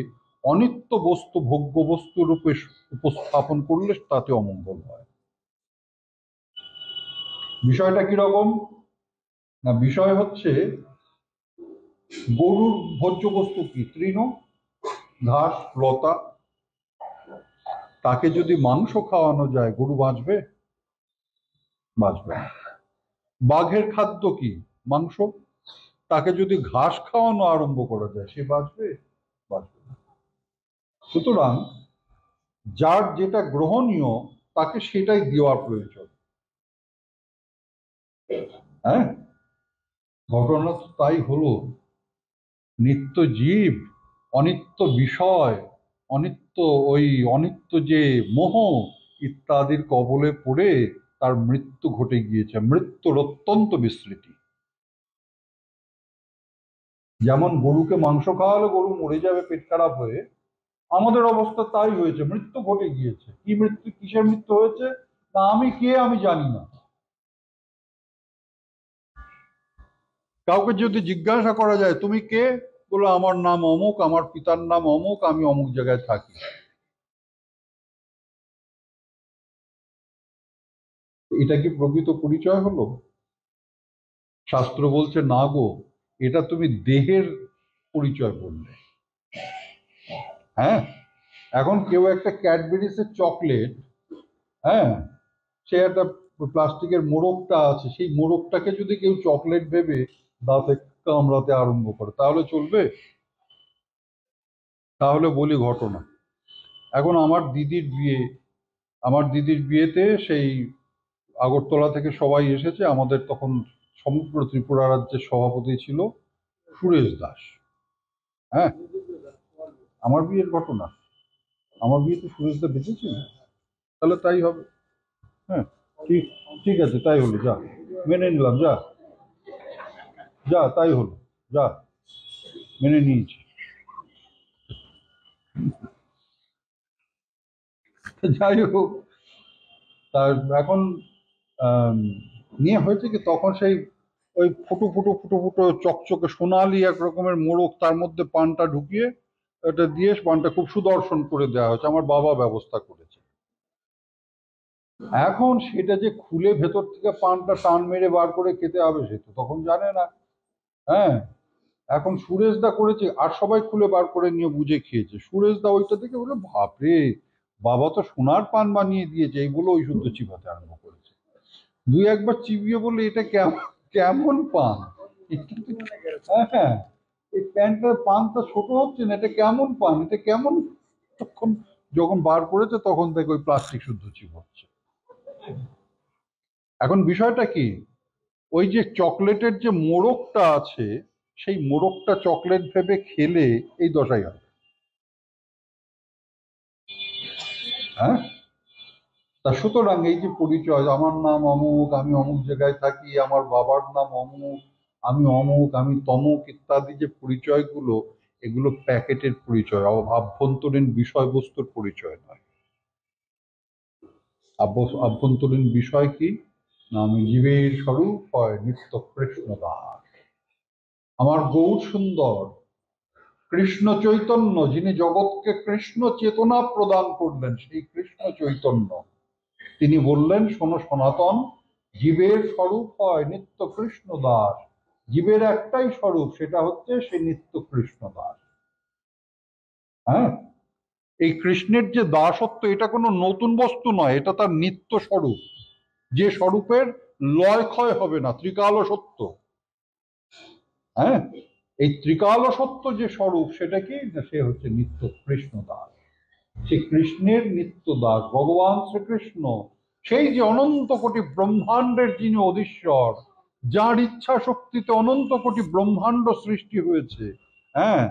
অনিত্য বস্তু ভোগ্য বস্তু রূপে উপস্থাপন করলে তাতে অমঙ্গল হয়। বিষয়টা কিরকম না, বিষয় হচ্ছে গরুর ভোজ্য বস্তু কি, তৃণ, ঘাস, লতা। তাকে যদি মাংস খাওয়ানো যায় গরু বাঁচবে? বাঁচবে না। বাঘের খাদ্য কি, মাংস। তাকে যদি ঘাস খাওয়ানো আরম্ভ করা যায় সে বাঁচবে? বাঁচবে না। সুতরাং যার যেটা গ্রহণীয় তাকে সেটাই দেওয়ার প্রয়োজন। হ্যাঁ, ঘটনা তো তাই হলো। নিত্য জীব, অনিত্য বিষয়, অনিত্য ওই অনিত্য যে মোহ ইত্যাদির কবলে পড়ে তার মৃত্যু ঘটে গিয়েছে, মৃত্যুর অত্যন্ত বিস্মৃতি। যেমন গরুকে মাংস খাওয়ালে গরু মরে যাবে পেট খারাপ হয়ে, আমাদের অবস্থা তাই হয়েছে, মৃত্যু ঘটে গিয়েছে। কি মৃত্যু, কিসের মৃত্যু হয়েছে না আমি কে আমি জানি না। কাউকে যদি জিজ্ঞাসা করা যায় তুমি কে, বলে আমার নাম অমুক, আমার পিতার নাম অমুক, আমি অমুক জায়গায় থাকি। এটা কি প্রকৃত পরিচয় হলো? শাস্ত্র বলছে না গো, এটা তুমি দেহের পরিচয় বললে। হ্যাঁ, এখন কেউ একটা ক্যাডবেরিসের চকলেট, হ্যাঁ, সে একটা প্লাস্টিকের মোড়কটা আছে, সেই মোড়কটাকে যদি কেউ চকলেট ভেবে দাঁতে কামড়াতে আরম্ভ করে তাহলে চলবে? তাহলে বলি ঘটনা। এখন আমার দিদির বিয়েতে সেই আগরতলা থেকে সবাই এসেছে। আমাদের তখন সমগ্র ত্রিপুরা রাজ্যের সভাপতি ছিল সুরেশ দাস। হ্যাঁ, আমার বিয়ের ঘটনা, আমার বিয়েতে সুরেশ দা বেঁচে ছিল, তাহলে তাই হবে। হ্যাঁ, ঠিক, ঠিক আছে, তাই হলো, যা মেনে নিলাম, যা যা তাই হলো, যা মেনে নিয়েছি। যাই হোক, তার এখন আম, নিয়ে হয়েছে কি তখন সেই ওই ফুটো ফুটো ফুটো ফুটো চকচকে সোনালি এক রকমের মোড়ক, তার মধ্যে পানটা ঢুকিয়ে এটা দিয়ে পানটা খুব সুদর্শন করে দেওয়া হয়েছে, আমার বাবা ব্যবস্থা করেছে। এখন সেটা যে খুলে ভেতর থেকে পানটা টান মেরে বার করে খেতে হবে সে তো তখন জানে না। হ্যাঁ, এখন সুরেশ দা করেছে আর সবাই খুলে বার করে নিয়ে বুঝে খেয়েছে। সুরেশ দা ওইটা দেখে বলে বাপরে, বাবা তো সোনার পান বানিয়ে দিয়েছে, এইগুলো ওই শুদ্ধ চিবাতে আরম্ভ করেছে। দুই একবার চিবিয়ে বললে এটা কেমন, কেমন পান, হ্যাঁ হ্যাঁ, এই প্যান্টটার পানটা ছোট হচ্ছে না, এটা কেমন পান, এটা কেমন। তখন যখন বার করেছে তখন থেকে ওই প্লাস্টিক শুদ্ধ চিবোচ্ছে। এখন বিষয়টা কি, ওই যে চকলেটের যে মোড়কটা আছে সেই মোড়কটা চকলেট ভেবে খেলে এই দশাই হয়। হ্যাঁ, তা সুতরাং এই যে পরিচয়, আমার নাম অমুক, আমি অমুক জায়গায় থাকি, আমার বাবার নাম অমুক, আমি অমুক, আমি তমুক ইত্যাদি যে পরিচয়গুলো, এগুলো প্যাকেটের পরিচয়, আভ্যন্তরীণ বিষয়বস্তুর পরিচয় নয়। আভ্যন্তরীণ বিষয় কি না, আমি জীবের স্বরূপ হয় নিত্য কৃষ্ণ দাস। আমার গৌর সুন্দর কৃষ্ণ চৈতন্য, যিনি জগৎকে কৃষ্ণ চেতনা প্রদান করলেন, সেই কৃষ্ণ চৈতন্য তিনি বললেন শোনো সনাতন, জীবের স্বরূপ হয় নিত্য কৃষ্ণ দাস। জীবের একটাই স্বরূপ, সেটা হচ্ছে সে নিত্য কৃষ্ণ দাস। হ্যাঁ, এই কৃষ্ণের যে দাসত্ব এটা কোনো নতুন বস্তু নয়, এটা তার নিত্য স্বরূপ, যে স্বরূপের লয় ক্ষয় হবে না, ত্রিকাল সত্য। হ্যাঁ, এই ত্রিকাল সত্য যে স্বরূপ সেটা কি না, সে হচ্ছে নিত্য কৃষ্ণ দাস। সে কৃষ্ণের নিত্য দাস ভগবান শ্রীকৃষ্ণ, সেই যে অনন্ত কোটি ব্রহ্মাণ্ডের যিনি অধীশ্বর, যার ইচ্ছা শক্তিতে অনন্ত কোটি ব্রহ্মাণ্ড সৃষ্টি হয়েছে। হ্যাঁ,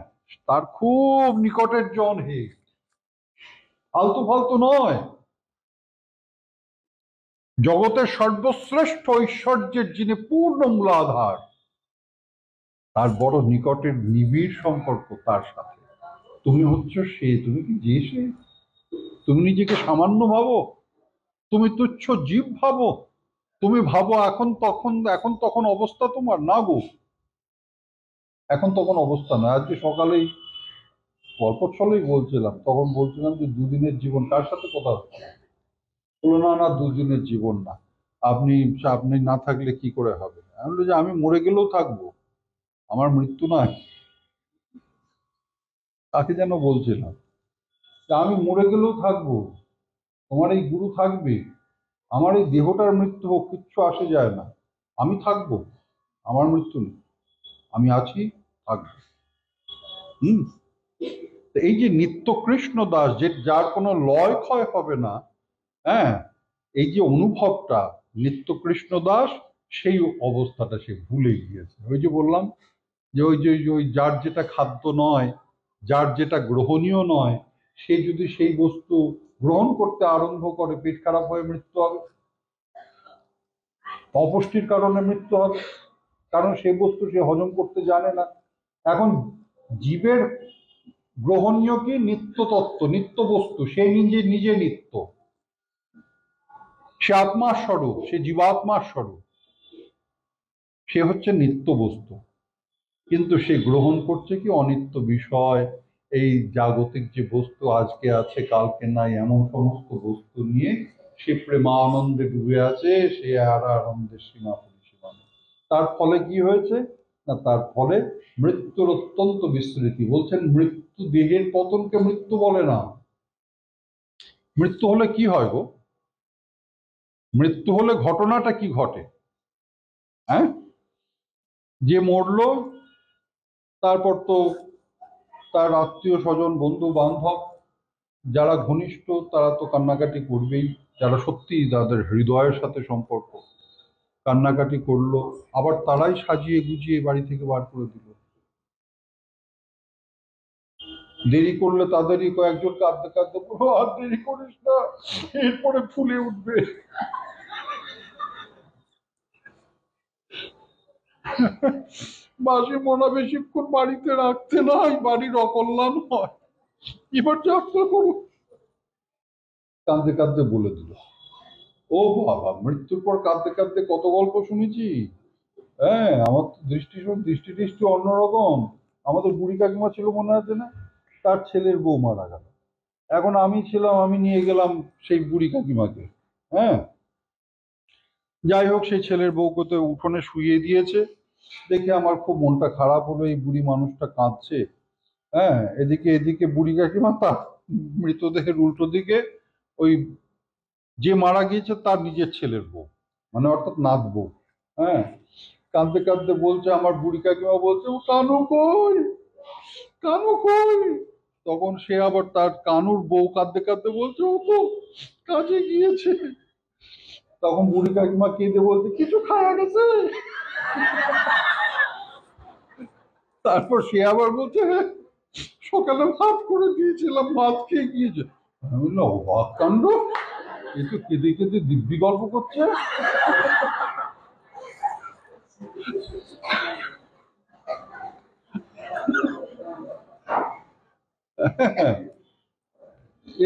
তার খুব নিকটের জন হে, আলতু ফালতু নয়। জগতের সর্বশ্রেষ্ঠ ঐশ্বর্যের যিনি পূর্ণ মূলাধার, তার বড় নিকটের নিবিড় সম্পর্ক তার সাথে। তুমি হচ্ছ সে, তুমি কি যে সে? তুমি নিজেকে সামান্য ভাবো, তুমি তুচ্ছ জীব ভাবো, তুমি ভাবো এখন তখন অবস্থা তোমার না গো, এখন তখন অবস্থা না। আজকে সকালেই গল্প ছলেই বলছিলাম, তখন বলছিলাম যে দুদিনের জীবন কার সাথে কথা হচ্ছে, বললো না না দুদিনের জীবন না, আপনি আপনি না থাকলে কি করে হবে। আমি বললাম যে আমি মরে গেলেও থাকবো, আমার মৃত্যু নাই। তাকে যেন বলছিলাম যে আমি মরে গেলেও থাকবো, তোমার এই গুরু থাকবে, আমার এই দেহটার মৃত্যু হোক কিচ্ছু আসে যায় না, আমি থাকবো, আমার মৃত্যু নেই, আমি আছি, থাকবো। হুম। এই যে নিত্য কৃষ্ণ দাস, যে যার কোনো লয় ক্ষয় হবে না, হ্যাঁ, এই যে অনুভবটা নিত্য কৃষ্ণ দাস, সেই অবস্থাটা সে ভুলে গিয়েছে। ওই যে বললাম যে ওই যার যেটা খাদ্য নয়, যার যেটা গ্রহণীয় নয়, সে যদি সেই বস্তু গ্রহণ করতে আরম্ভ করে, পেট খারাপ হয়ে মৃত্যু হবে, অপুষ্টির কারণে মৃত্যু হবে, কারণ সেই বস্তু সে হজম করতে জানে না। এখন জীবের গ্রহণীয় কি? নিত্য তত্ত্ব, নিত্য বস্তু, সে নিজে নিজে নিত্য, সে আত্মার স্বরূপ, সে জীবাত্মার স্বরূপ, সে হচ্ছে নিত্য বস্তু। কিন্তু সে গ্রহণ করছে কি? অনিত্য বিষয়, এই জাগতিক যে বস্তু আজকে আছে কালকে নাই, এমন সমস্ত বস্তু নিয়ে সে প্রেমানন্দে ডুবে আছে, সে আর আনন্দের সীমা পরিসীমা নেই। তার ফলে কি হয়েছে না, তার ফলে মৃত্যুর অত্যন্ত বিস্মৃতি। বলছেন মৃত্যু, দেহের পতনকে মৃত্যু বলে না। মৃত্যু হলে কি হয় গো? মৃত্যু হলে ঘটনাটা কি ঘটে? হ্যাঁ, যে মরলো তারপর তো তার আত্মীয় স্বজন বন্ধু বান্ধব যারা ঘনিষ্ঠ তারা তো কান্নাকাটি করবেই, যারা সত্যি তাদের হৃদয়ের সাথে সম্পর্ক, কান্নাকাটি করলো, আবার তারাই সাজিয়ে গুজিয়ে বাড়ি থেকে বার করে দিল। দেরি করলে তাদেরই কয়েকজন কাঁদতে কাঁদতে বলবো আর দেরি করিস না, এরপরে ফুলে উঠবে। মাসি মনা বেশিক্ষণ বাড়িতে রাখতে নাই, বাড়ির অকল্যাণ হয়, এবার যাত্রা করো, কাঁদতে কাঁদতে বলে দিল। ও বাবা, মৃত্যুর পর কাঁদতে কাঁদতে কত গল্প শুনেছি। হ্যাঁ, আমার তো দৃষ্টি দৃষ্টি অন্যরকম। আমাদের বুড়ি কাকিমা ছিল মনে আছে না, তার ছেলের বউ মারা গেল। এখন আমি ছিলাম, আমি নিয়ে গেলাম সেই বুড়ি কাকিমাকে। হ্যাঁ, যাই হোক, সেই ছেলের বউকে তো উঠোনে শুইয়ে দিয়েছে, দেখে আমার খুব মনটা খারাপ হলো, এই বুড়ি মানুষটা কাঁদছে। হ্যাঁ, এদিকে এদিকে বুড়ি কাকিমা তার মৃতদেহের উল্টো দিকে ওই যে মারা গিয়েছে তার নিজের ছেলের বউ, মানে অর্থাৎ নাত বউ। হ্যাঁ, কাঁদতে কাঁদতে বলছে, আমার বুড়ি কাকিমা বলছে, ও কানু কই, কানু কই। তখন সে আবার তার কানুর বউ কাঁদতে কাঁদতে বলছে, ও তো কাজে গিয়েছে। তখন বুড়ি কাকিমা কেঁদে বলছে, কিছু খাওয়া গেছে। তারপর সে আবার বলছে, হ্যাঁ, সকালে ভাত করে দিয়েছিলাম, ভাত খেয়ে গিয়েছে। আমি বললাম, অবাক কাণ্ড, এ তো কেঁদে কেঁদে দিব্যি গল্প করছে।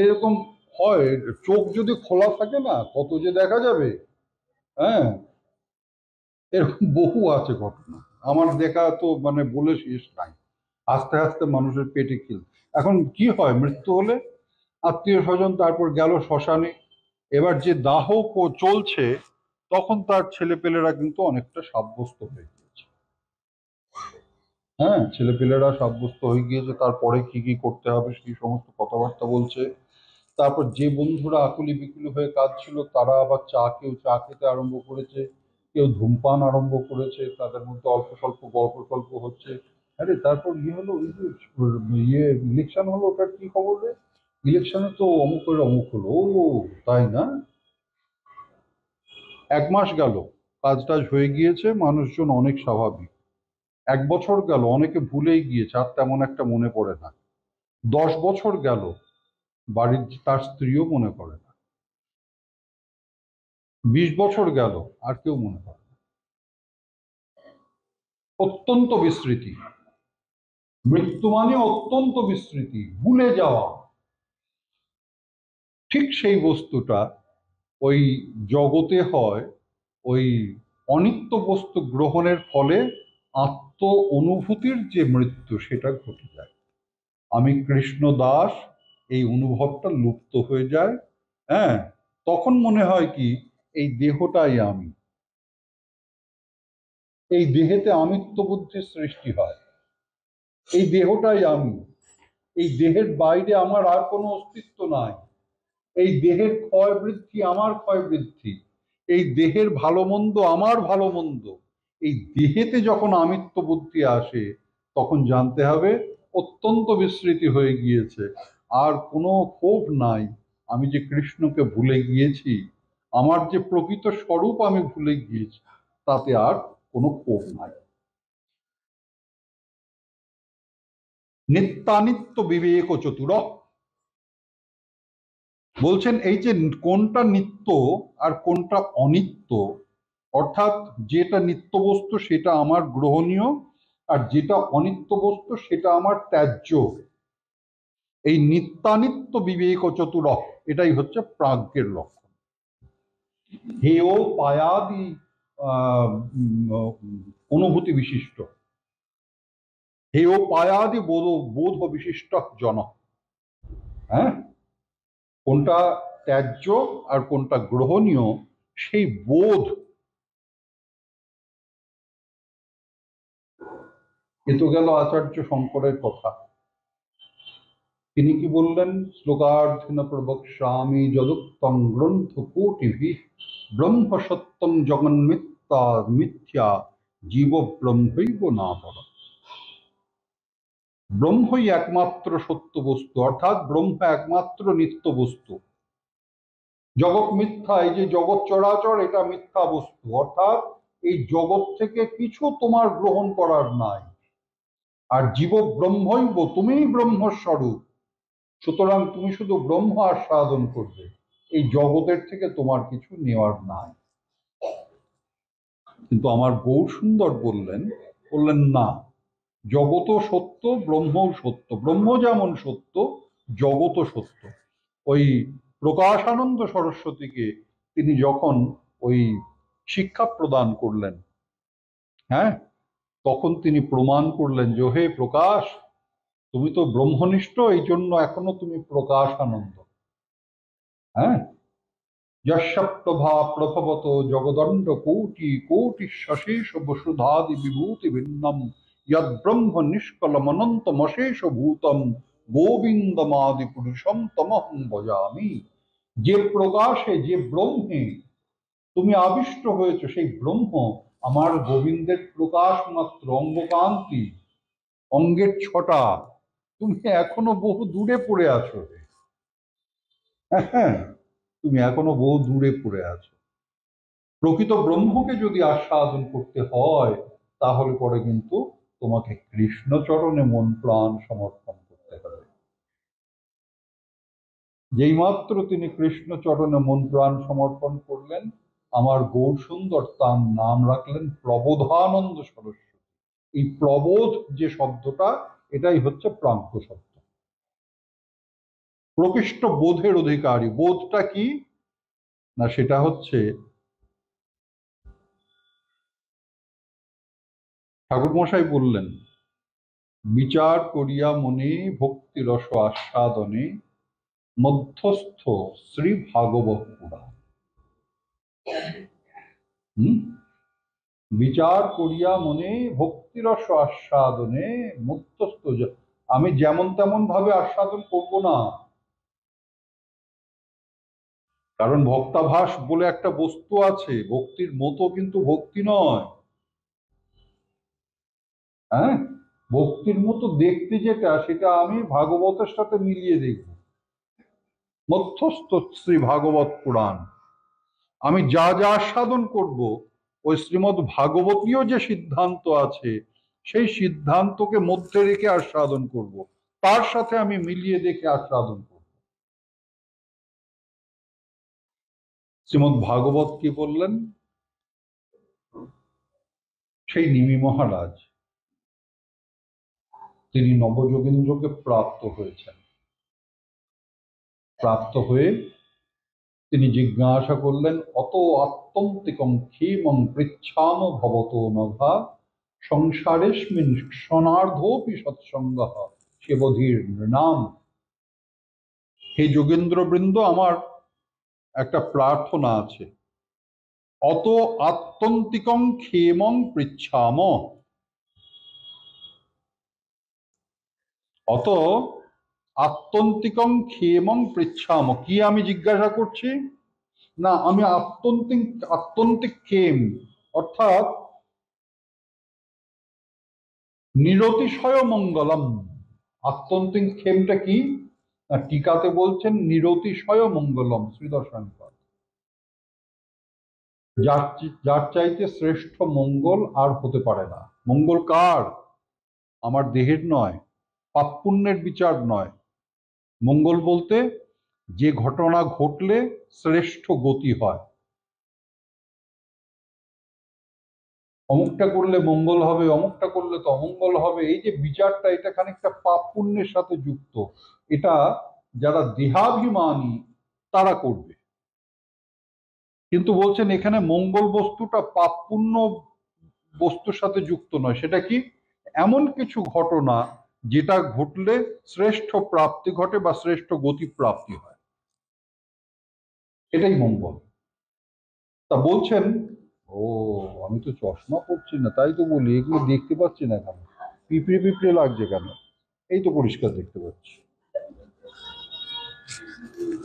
এরকম হয়, চোখ যদি খোলা থাকে না কত যে দেখা যাবে। হ্যাঁ, এরকম বহু আছে ঘটনা, আমার দেখা তো মানে বলে শেষ নাই। আস্তে আস্তে মানুষের পেটে খিল। এখন কি হয় মৃত্যু হলে? আত্মীয় স্বজন তারপর গেল শ্মশানে, এবার যে দাহ চলছে, তখন তার ছেলেপেলেরা কিন্তু অনেকটা সাব্যস্ত হয়ে গিয়েছে। হ্যাঁ, ছেলেপেলেরা সাব্যস্ত হয়ে গিয়েছে, তারপরে কি কি করতে হবে সেই সমস্ত কথাবার্তা বলছে। তারপর যে বন্ধুরা আকুলি বিকুলি হয়ে কাঁদছিল তারা আবার কেউ চা খেতে আরম্ভ করেছে, কেউ ধূমপান আরম্ভ করেছে, তাদের মধ্যে অল্প স্বল্প গল্প টল্প হচ্ছে। আরে তারপর ইয়ে হলো, ওই যে ইলেকশন হলো, ওটার কি খবর রে? ইলেকশনে তো অমুকের অমুক হলো, ও তাই না? 1 মাস গেল, কাজ টাজ হয়ে গিয়েছে, মানুষজন অনেক স্বাভাবিক। 1 বছর গেল, অনেকে ভুলেই গিয়েছে, আর তেমন একটা মনে পড়ে না। 10 বছর গেল, বাড়ির তার স্ত্রীও মনে করে না। 20 বছর গেল, আর কেউ মনে করে না। অত্যন্ত বিস্মৃতি, মৃত্যু মানে অত্যন্ত বিস্মৃতি, ভুলে যাওয়া। ঠিক সেই বস্তুটা ওই জগতে হয়, ওই অনিত্য বস্তু গ্রহণের ফলে আত্ম অনুভূতির যে মৃত্যু সেটা ঘটে যায়। আমি কৃষ্ণ দাস, এই অনুভবটা লুপ্ত হয়ে যায়। হ্যাঁ, তখন মনে হয় কি এই দেহটাই আমি, এই দেহেতে আমিত্ব বুদ্ধির সৃষ্টি হয়, এই দেহটাই আমি, এই দেহের বাইরে আমার আর কোনো অস্তিত্ব নাই, এই দেহের ক্ষয় বৃদ্ধি আমার ক্ষয় বৃদ্ধি, এই দেহের ভালো মন্দ আমার ভালো মন্দ। এই দেহেতে যখন আমিত্ব বুদ্ধি আসে তখন জানতে হবে অত্যন্ত বিস্মৃতি হয়ে গিয়েছে, আর কোনো ক্ষোভ নাই। আমি যে কৃষ্ণকে ভুলে গিয়েছি, আমার যে প্রকৃত স্বরূপ আমি ভুলে গিয়েছি, তাতে আর কোনো ক্ষোভ নাই। নিত্যানিত্য বিবেক চতুর বলছেন, এই যে কোনটা নিত্য আর কোনটা অনিত্য, অর্থাৎ যেটা নিত্য বস্তু সেটা আমার গ্রহণীয়, আর যেটা অনিত্য বস্তু সেটা আমার ত্যায্য। এই নিত্যানিত্য বিবেক চতুর, এটাই হচ্ছে প্রাজ্ঞের লক্ষণ। হেয় পায়াদি অনুভূতি বিশিষ্ট, হেয় পায়াদি বোধ বিশিষ্ট জন। হ্যাঁ, কোনটা ত্যায্য আর কোনটা গ্রহণীয় সেই বোধ, এ তো গেল আচার্য শঙ্করের কথা। তিনি কি বললেন? শ্লোকার্থেন প্রবক্ষ্যামি যদুক্তং গ্রন্থ কোটিভিঃ ব্রহ্ম সত্যং জগন্মিথ্যা মিথ্যা জীব ব্রহ্মৈব না পর। ব্রহ্মই একমাত্র সত্য বস্তু, অর্থাৎ ব্রহ্ম একমাত্র নিত্য বস্তু। জগৎ মিথ্যা, এই যে জগৎ চরাচর এটা মিথ্যা বস্তু, অর্থাৎ এই জগৎ থেকে কিছু তোমার গ্রহণ করার নাই। আর জীব ব্রহ্মৈব, তুমিই ব্রহ্মস্বরূপ, সুতরাং তুমি শুধু ব্রহ্ম আস্বাদন করবে, এই জগতের থেকে তোমার কিছু নেওয়ার নাই। কিন্তু আমার গৌর সুন্দর বললেন না, জগৎও সত্য, ব্রহ্মও সত্য, ব্রহ্ম যেমন সত্য জগৎও সত্য। ওই প্রকাশানন্দ সরস্বতীকে তিনি যখন ওই শিক্ষা প্রদান করলেন, হ্যাঁ, তখন তিনি প্রমাণ করলেন যে হে প্রকাশ, তুমি তো ব্রহ্মনিষ্ঠ, এই জন্য এখনো তুমি প্রকাশানন্দ। হ্যাঁ, যস্য প্রভা প্রভবত জগদণ্ড কোটি কোটি সশেষ বসুধাদি বিভূতি ভিন্নম যদ ব্রহ্ম নিষ্কলমনন্তমশেষ ভূতম গোবিন্দমাদি পুরুষম তমহং ভজামি। যে প্রকাশে, যে ব্রহ্মে তুমি আবিষ্ট হয়েছ, সেই ব্রহ্ম আমার গোবিন্দের প্রকাশ মাত্র, অঙ্গকান্তি, অঙ্গের ছটা। তুমি এখনো বহু দূরে পড়ে আছো। হ্যাঁ, তুমি এখনো বহু দূরে পড়ে আছো। প্রকৃত ব্রহ্মকে যদি আস্বাদন করতে হয় তাহলে পরে কিন্তু তোমাকে কৃষ্ণচরণে মন প্রাণ সমর্পণ করতে হবে। যেই মাত্র তিনি কৃষ্ণচরণে মন প্রাণ সমর্পণ করলেন, আমার গৌর সুন্দর তার নাম রাখলেন প্রবোধানন্দ সরস্বতী। এই প্রবোধ যে শব্দটা, এটাই হচ্ছে প্রাজ্ঞ শব্দ, প্রকৃষ্ট বোধের অধিকারী। বোধটা কি না, সেটা হচ্ছে ঠাকুরমশাই বললেন, বিচার করিয়া মনে ভক্তিরস আস্বাদনে মধ্যস্থ শ্রী ভাগবত পুরাণ। বিচার করিয়া মনে ভক্তিরস আস্বাদনে মধ্যস্থ। আমি যেমন তেমন ভাবে আস্বাদন করব না, কারণ ভক্তাভাস বলে একটা বস্তু আছে, ভক্তির মতো কিন্তু ভক্তি নয়। হ্যাঁ, ভক্তির মতো দেখতে যেটা, সেটা আমি ভাগবতের সাথে মিলিয়ে দেখব। মধ্যস্থ শ্রী ভাগবত পুরাণ, আমি যা যা আস্বাদন করব, ওই শ্রীমৎ ভাগবতীয় যে সিদ্ধান্ত আছে সেই সিদ্ধান্তকে মধ্যে রেখে আস্বাদন করব, তার সাথে আমি মিলিয়ে দেখে আস্বাদন করব। শ্রীমদ্ ভাগবত কি বললেন? সেই নিমি মহারাজ তিনি নবযোগেন্দ্রকে প্রাপ্ত হয়েছেন। প্রাপ্ত হয়ে তিনি জিজ্ঞাসা করলেন, অত আত্যন্তিকং ক্ষেমং পৃচ্ছাম ভবতো নঘা সংসারেস্মিন ক্ষণার্ধোপি সৎসঙ্গঃ সেবধীর নৃণাম। হে যোগেন্দ্রবৃন্দ, আমার একটা প্রার্থনা আছে। অত আত্যন্তিকং ক্ষেমং পৃচ্ছাম, অত আত্যন্তিকং ক্ষেমং পৃচ্ছাম। কি আমি জিজ্ঞাসা করছি? না, আমি আত্যন্তিক ক্ষেম অর্থাৎ নিরতিশয় মঙ্গলম। আত্যন্তিক ক্ষেমটা কি? না, টিকাতে বলছেন নিরতিশয় মঙ্গলম। শ্রীদর্শন যার যার চাইতে শ্রেষ্ঠ মঙ্গল আর হতে পারে না। মঙ্গল কার? আমার দেহের নয়, পাপ পুণ্যের বিচার নয়। মঙ্গল বলতে যে ঘটনা ঘটলে শ্রেষ্ঠ গতি হয়। অমুকটা করলে মঙ্গল হবে, অমুকটা করলে তো অমঙ্গল হবে, এই যে বিচারটা, এটা খানিকটা পাপ পুণ্যের সাথে যুক্ত। এটা যারা দেহাভিমানী তারা করবে। কিন্তু বলছেন এখানে মঙ্গল বস্তুটা পাপ পুণ্য বস্তুর সাথে যুক্ত নয়। সেটা কি? এমন কিছু ঘটনা যেটা ঘটলে শ্রেষ্ঠ প্রাপ্তি ঘটে বা শ্রেষ্ঠ গতি প্রাপ্তি হয়, এটাই মঙ্গল। তা বলছেন, ও আমি তো চশমা পড়ছি না, তাই তো বলি এগুলো দেখতে পাচ্ছি না কেন, পিঁপড়ে পিঁপড়ে লাগছে কেন? এই তো পরিষ্কার দেখতে পাচ্ছি।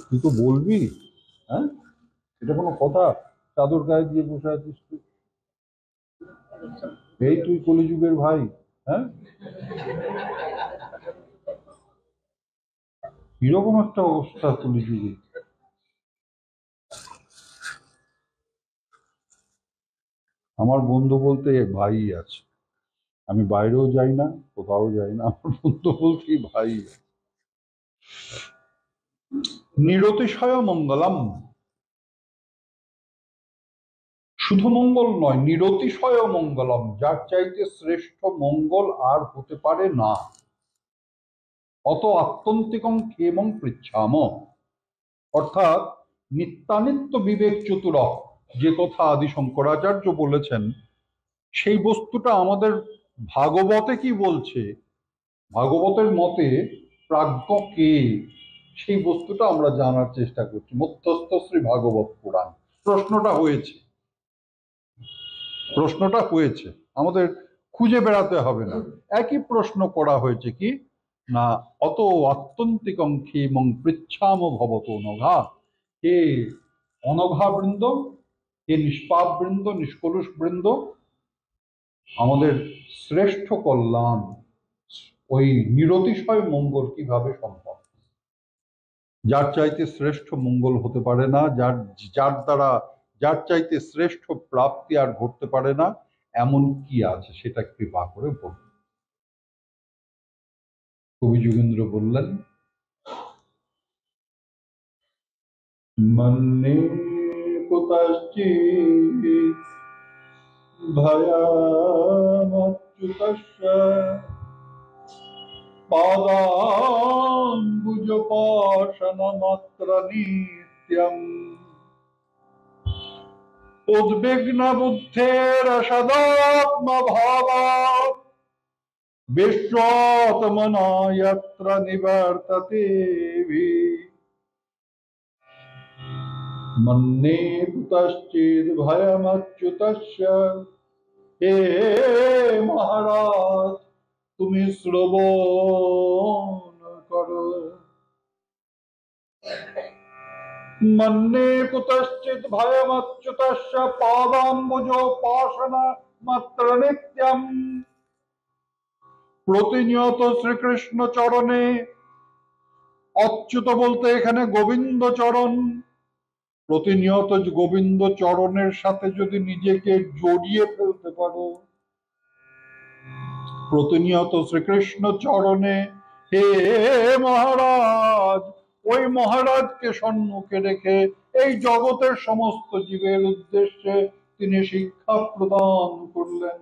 তুই তো বলবি? হ্যাঁ, এটা কোনো কথা? চাদর গায়ে দিয়ে বসে আছিস তুই? এই তুই কলিযুগের ভাই? হ্যাঁ, এরকম একটা অবস্থা কলিযুগে। আমার বন্ধু বলতে ভাই আছে, আমি বাইরেও যাই না, কোথাও যাই না, আমার বন্ধু বলতে ভাই। নিরতিশয় মঙ্গলম, শুধু মঙ্গল নয়, নিরতিশয় মঙ্গলম, যার চাইতে শ্রেষ্ঠ মঙ্গল আর হতে পারে না। অত আত্যন্তিকং ক্ষেমং পৃচ্ছাম, অর্থাৎ নিত্যানিত্য বিবেক চতুর, যে কথা আদি শঙ্করাচার্য বলেছেন, সেই বস্তুটা আমাদের ভাগবতে কি বলছে, ভাগবতের মতে প্রাজ্ঞ কে, সেই বস্তুটা আমরা জানার চেষ্টা করছি। মধ্যস্থ শ্রী ভাগবত পুরাণ। প্রশ্নটা হয়েছে, প্রশ্নটা হয়েছে, আমাদের খুঁজে বেড়াতে হবে না। একই প্রশ্ন করা হয়েছে কি না, অত আত্যন্তিকং ক্ষেমং পৃচ্ছাম ভবত নঘা। হে অনঘা বৃন্দ, হে নিষ্পাপ বৃন্দ, নিষ্কলুষ বৃন্দ, আমাদের শ্রেষ্ঠ কল্যাণ, ওই নিরতিশয় মঙ্গল কিভাবে সম্ভব? যার চাইতে শ্রেষ্ঠ মঙ্গল হতে পারে না, যার দ্বারা যার চাইতে শ্রেষ্ঠ প্রাপ্তি আর ঘটতে পারে না, এমন কি আছে সেটা কৃপা করে বলুন। কবি যোগেন্দ্র বললেন, মন্যে কুতশ্চিৎ ভয়ামচ্যুতস্য পাদাম্বুজপাশনমাত্র নিত্যম উদ্বিগ্ন বুদ্ধের সদাত্মভাবাৎ বিশ্বতমনা যত্র নিবর্ততে মন্যে কুতশ্চিৎ ভয়মচ্যুতস্য। হে মহারাজ, তুমি শ্রবণ করো। মন্যে কুতশ্চিৎ ভয়মচ্যুতস্য পাদাম্বুজোপাসনা মাত্র নিত্যম। প্রতিনিয়ত শ্রীকৃষ্ণ চরণে, অচ্যুত বলতে এখানে গোবিন্দ চরণ, প্রতিনিয়ত গোবিন্দ চরণের সাথে যদি নিজেকে জড়িয়ে ফেলতে পারো, প্রতিনিয়ত শ্রীকৃষ্ণ চরণে, হে মহারাজ ওই মহারাজকে সম্মুখে রেখে এই জগতের সমস্ত জীবের উদ্দেশ্যে তিনি শিক্ষা প্রদান করলেন।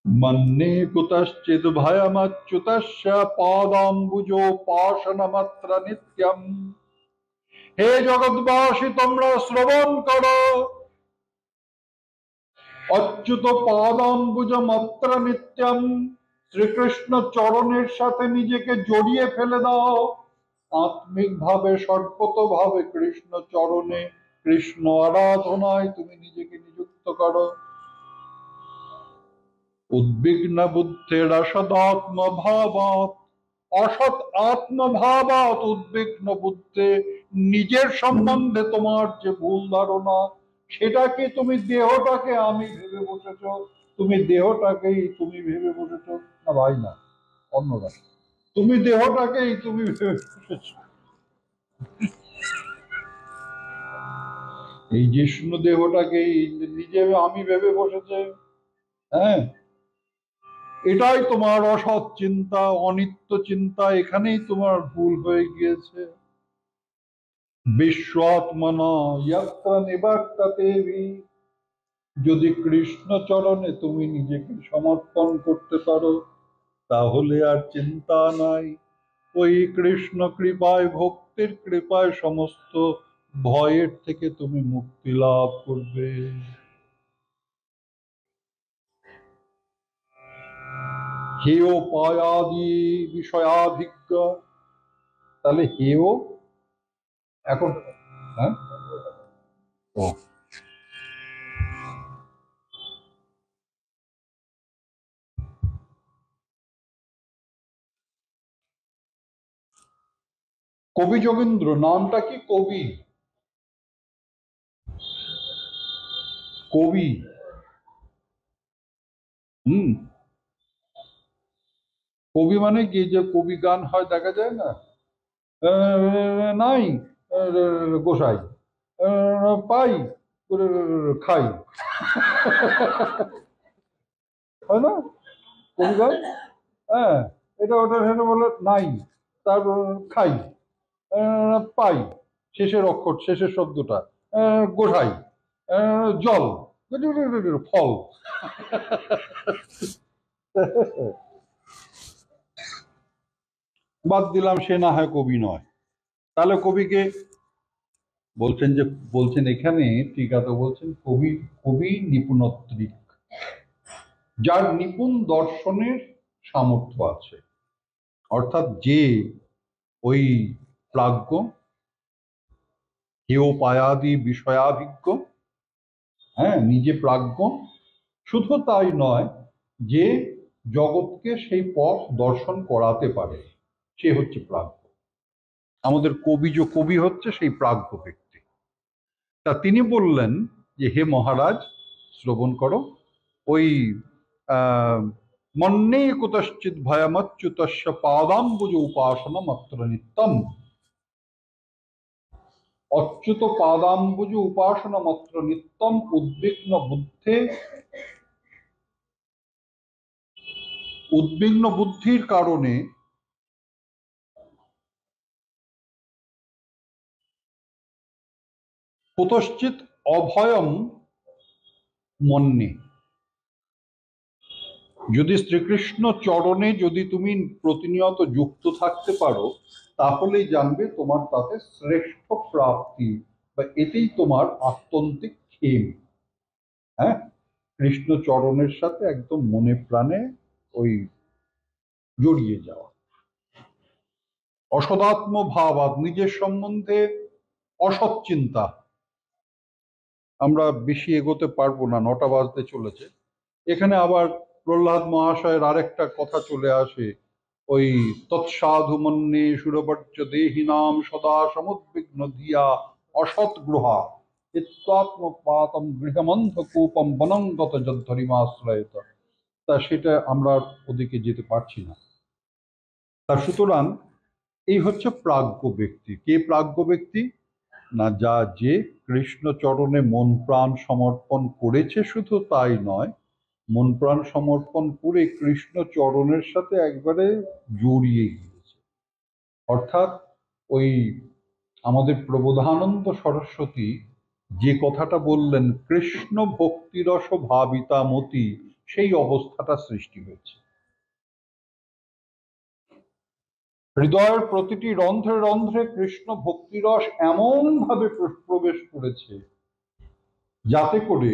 মন্যে কুতশ্চিদ ভয়মচ্যুতস্য পাদাম্বুজোপাসনমাত্র নিত্যম। হে জগৎবাসী, তোমরা শ্রবণ করো, অচ্যুত পাদাম্বুজ মাত্র নিত্যম, শ্রীকৃষ্ণ চরণের সাথে নিজেকে জড়িয়ে ফেলে দাও। আত্মিক ভাবে সর্বত ভাবে কৃষ্ণ চরণে, কৃষ্ণ আরাধনায় তুমি নিজেকে নিযুক্ত করো। উদ্বিগ্ন বুদ্ধের অসদাত্মভাবাৎ, অসৎ আত্মভাবাৎ উদ্বিগ্ন বুদ্ধে, নিজের সম্বন্ধে তোমার যে ভুল ধারণা, সেটাকে তুমি দেহটাকে আমি ভেবে বসেছ, তুমি দেহটাকেই তুমি ভেবে বসেছ। না ভাই না, অন্যরা, তুমি দেহটাকেই তুমি ভেবে বসেছ। এই জিষ্ণু দেহটাকেই নিজে আমি ভেবে বসেছে। হ্যাঁ, এটাই তোমার অসৎ চিন্তা, অনিত্য চিন্তা, এখানেই তোমার ভুল হয়ে গিয়েছে। বিশ্বআত্মনা ইয়াত্রা নিবর্ততেভি, যদি কৃষ্ণ চরণে তুমি নিজেকে সমর্পণ করতে পারো, তাহলে আর চিন্তা নাই। ওই কৃষ্ণ কৃপায়, ভক্তির কৃপায় সমস্ত ভয়ের থেকে তুমি মুক্তি লাভ করবে। হেয় পায়াদি বিষয়াভিজ্ঞ, তাহলে হেয় এখন, হ্যাঁ, ও কবি যোগেন্দ্র, নামটা কি? কবি, কবি। হুম, কবি মানে কি, যে কবি গান হয় দেখা যায় না, নাই গোসাই, পাই খাই, হয় না কবি গান? হ্যাঁ, এটা ওটা সেটা বলে নাই, তারপর খাই, পাই, শেষের অক্ষর, শেষের শব্দটা, গোসাই, জল, ফল। বাদ দিলাম, সে না হয় কবি নয়। তাহলে কবিকে বলছেন যে, বলছেন এখানে টিকাতে বলছেন কবি, কবি নিপুণত্রিক, যার নিপুণ দর্শনের সামর্থ্য আছে, অর্থাৎ যে ওই প্রাজ্ঞ, হেয় পায়াদি বিষয়াভিজ্ঞ, হ্যাঁ, নিজে প্রাজ্ঞ, শুধু তাই নয়, যে জগৎকে সেই পথ দর্শন করাতে পারে, সে হচ্ছে প্রাজ্ঞ। আমাদের কবি হচ্ছে সেই প্রাজ্ঞ ব্যক্তি। তা তিনি বললেন যে, হে মহারাজ, শ্রবণ করো, ওই মন্যে কুতশ্চিৎ ভয়মচ্যুতস্য পাদাম্বুজ উপাসনা মাত্র নিত্যম, অচ্যুত পাদাম্বুজ উপাসনা মাত্র নিত্যম, উদ্বিগ্ন বুদ্ধে, উদ্বিগ্ন বুদ্ধির কারণে কুতশ্চিৎ অভয়ম মন্যে, যদি শ্রীকৃষ্ণ চরণে যদি তুমি প্রতিনিয়ত যুক্ত থাকতে পারো, তাহলেই জানবে তোমার তাতে শ্রেষ্ঠ প্রাপ্তি, বা এতেই তোমার আত্যন্তিক ক্ষেম। হ্যাঁ, কৃষ্ণ চরণের সাথে একদম মনে প্রাণে ওই জড়িয়ে যাওয়া। অসদাত্ম ভাবাদ, নিজের সম্বন্ধে অসৎ চিন্তা। আমরা বেশি এগোতে পারবো না, 9টা বাজতে চলেছে। এখানে আবার প্রহ্লাদ মহাশয়ের আরেকটা কথা চলে আসে, ওই তৎসাধু মন্যে সুরবর্য দেহিনাম সদা সমুদ্বিগ্ন দিয়া অসৎ গ্রহা চিত্তাত্মপাতম গৃহমন্ধ কূপম বনঙ্গত যদ্ধরিমাশ্রয়ত। তা সেটা আমরা ওদিকে যেতে পারছি না। তা সুতরাং এই হচ্ছে প্রাজ্ঞ ব্যক্তি। কে প্রাজ্ঞ ব্যক্তি? না, যে কৃষ্ণ চরণে মন প্রাণ সমর্পণ করেছে, শুধু তাই নয়, মন প্রাণ সমর্পণ করে কৃষ্ণ চরণের সাথে একবারে জড়িয়ে গিয়েছে। অর্থাৎ ওই আমাদের প্রবোধানন্দ সরস্বতী যে কথাটা বললেন, কৃষ্ণ ভক্তিরস ভাবিতা মতি, সেই অবস্থাটা সৃষ্টি হয়েছে। হৃদয়ের প্রতিটি রন্ধ্রে রন্ধ্রে কৃষ্ণ ভক্তিরস এমন ভাবে প্রবেশ করেছে যাতে করে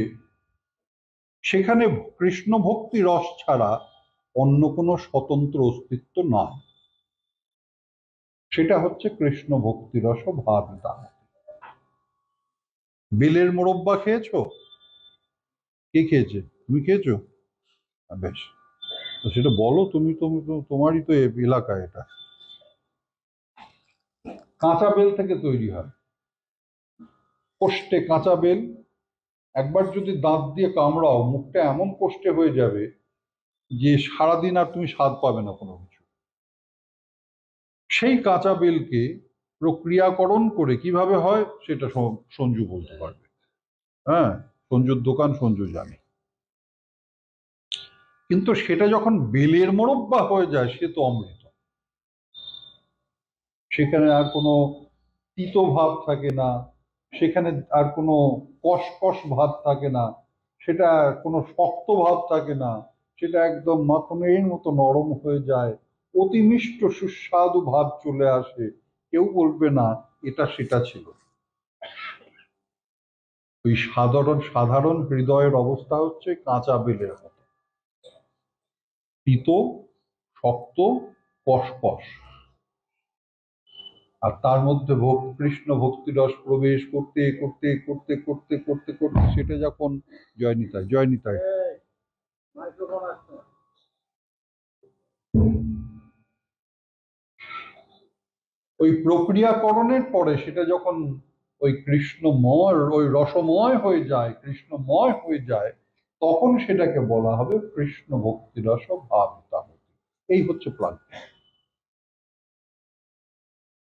সেখানে কৃষ্ণ ভক্তি রস ছাড়া অন্য কোনো স্বতন্ত্র অস্তিত্ব নয়। সেটা হচ্ছে কৃষ্ণ ভক্তি রস ভাবিতা। বেলের মোরব্বা খেয়েছো? কে খেয়েছে? তুমি খেয়েছো? বেশ, তো সেটা বলো। তুমি তুমি তোমারই তো এলাকা এটা। কাঁচা বেল থেকে তৈরি হয়, কোষ্ঠে কাঁচা বেল। একবার যদি দাঁত দিয়ে কামড়াও, মুখটা এমন কোষ্ঠে হয়ে যাবে যে সারাদিন আর তুমি স্বাদ পাবে না কোনো কিছু। সেই কাঁচা বেলকে প্রক্রিয়াকরণ করে কিভাবে হয় সেটা সঞ্জু বলতে পারবে। হ্যাঁ, সঞ্জুর দোকান, সঞ্জু জানে। কিন্তু সেটা যখন বেলের মোরব্বা হয়ে যায়, সে তো অমৃত। সেখানে আর কোনো তিতো ভাব থাকে না, সেখানে আর কোনো কষকষ ভাব থাকে না, সেটা কোনো শক্ত ভাব থাকে না, সেটা একদম মাখনের মতো নরম হয়ে যায়, অতি মিষ্ট সুস্বাদু ভাব চলে আসে। কেউ বলবে না এটা সেটা ছিল। ওই সাধারণ সাধারণ হৃদয়ের অবস্থা হচ্ছে কাঁচা বেলের মতো, তিতো, শক্ত, কষকষ। আর তার মধ্যে কৃষ্ণ ভক্তিরস প্রবেশ করতে করতে করতে করতে করতে করতে সেটা যখন জয়নিতাই জয়নিতাই ওই প্রক্রিয়াকরণের পরে সেটা যখন ওই কৃষ্ণময়, ওই রসময় হয়ে যায়, কৃষ্ণময় হয়ে যায়, তখন সেটাকে বলা হবে কৃষ্ণ ভক্তিরস ভাবিতামতি। এই হচ্ছে প্রাণ।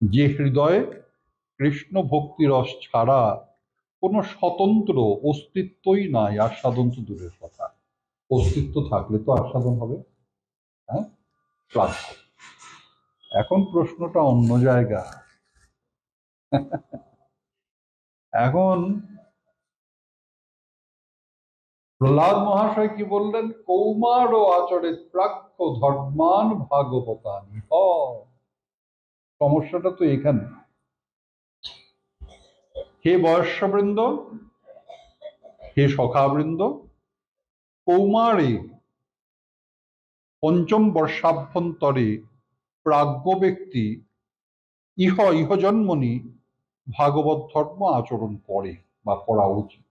যে হৃদয়ে কৃষ্ণ ভক্তিরস ছাড়া কোনো স্বতন্ত্র অস্তিত্বই নাই, আস্বাদন তো দূরের কথা। অস্তিত্ব থাকলে তো আস্বাদন হবে। হ্যাঁ, প্রাণ। এখন প্রশ্নটা অন্য জায়গা। এখন প্রহ্লাদ মহাশয় কি বললেন? কৌমার ও আচরে প্রাক্ষ ধর্মান ভাগবতানি। সমস্যাটা তো এখানে। হে বয়স্যবৃন্দ, হে সখাবৃন্দ, কৌমারে পঞ্চম বর্ষাভ্যন্তরে প্রাজ্ঞ ব্যক্তি ইহজন্মনি ভাগবত ধর্ম আচরণ করে বা করা উচিত।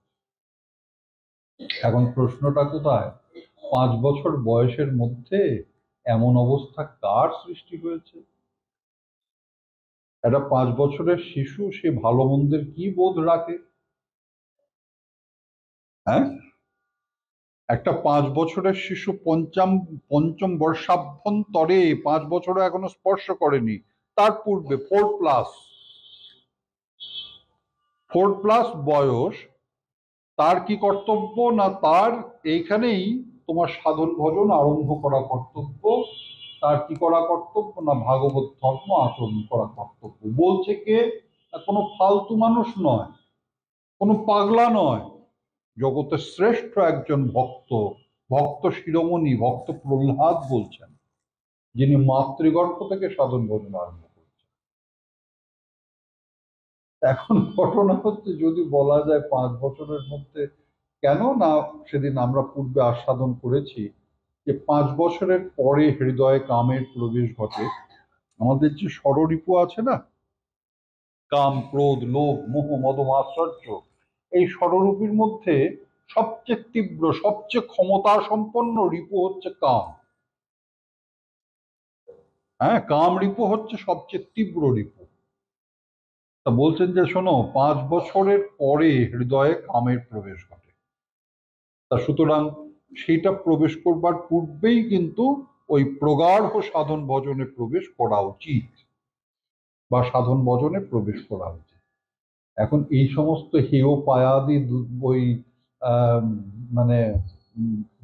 এখন প্রশ্নটা কোথায়? 5 বছর বয়সের মধ্যে এমন অবস্থা কার সৃষ্টি হয়েছে? একটা 5 বছরের শিশু, সে ভালো মন্দের কি বোধ রাখে? হ্যাঁ, একটা 5 বছরের শিশু পঞ্চম বর্ষাভ্যন্তরে, 5 বছরও এখনো স্পর্শ করেনি, তার পূর্বে 4+ বয়স, তার কি কর্তব্য? না তার এইখানেই তোমার সাধন ভজন আরম্ভ করা কর্তব্য। তার কি করা কর্তব্য? না ভাগবত ধর্ম আচরণ করা কর্তব্য। বলছে কে? কোনো ফালতু মানুষ নয়, কোনো পাগলা নয়, জগতের শ্রেষ্ঠ একজন ভক্ত, ভক্ত শিরোমণি, ভক্ত প্রহ্লাদ বলছেন, যিনি মাতৃগর্ভ থেকে সাধন ভজন আরম্ভ করেছেন। এখন ঘটনা হচ্ছে, যদি বলা যায় 5 বছরের মধ্যে, কেন না সেদিন আমরা পূর্বে আস্বাদন করেছি যে 5 বছরের পরে হৃদয়ে কামের প্রবেশ ঘটে। আমাদের যে ষড়রিপু আছে না, কাম, ক্রোধ, লোভ, মোহ, মদ, মাৎসর্য, এই ষড়রূপীর মধ্যে সবচেয়ে তীব্র, সবচেয়ে ক্ষমতা সম্পন্ন রিপু হচ্ছে কাম। হ্যাঁ, কাম রিপু হচ্ছে সবচেয়ে তীব্র রিপু। তা বলছেন যে শোনো, 5 বছরের পরে হৃদয়ে কামের প্রবেশ ঘটে। তা সুতরাং সেইটা প্রবেশ করবার পূর্বেই কিন্তু ওই প্রগাঢ় সাধন ভজনে প্রবেশ করা উচিত, বা সাধন ভজনে প্রবেশ করা উচিত। এখন এই সমস্ত হেয় পায়াদি ওই মানে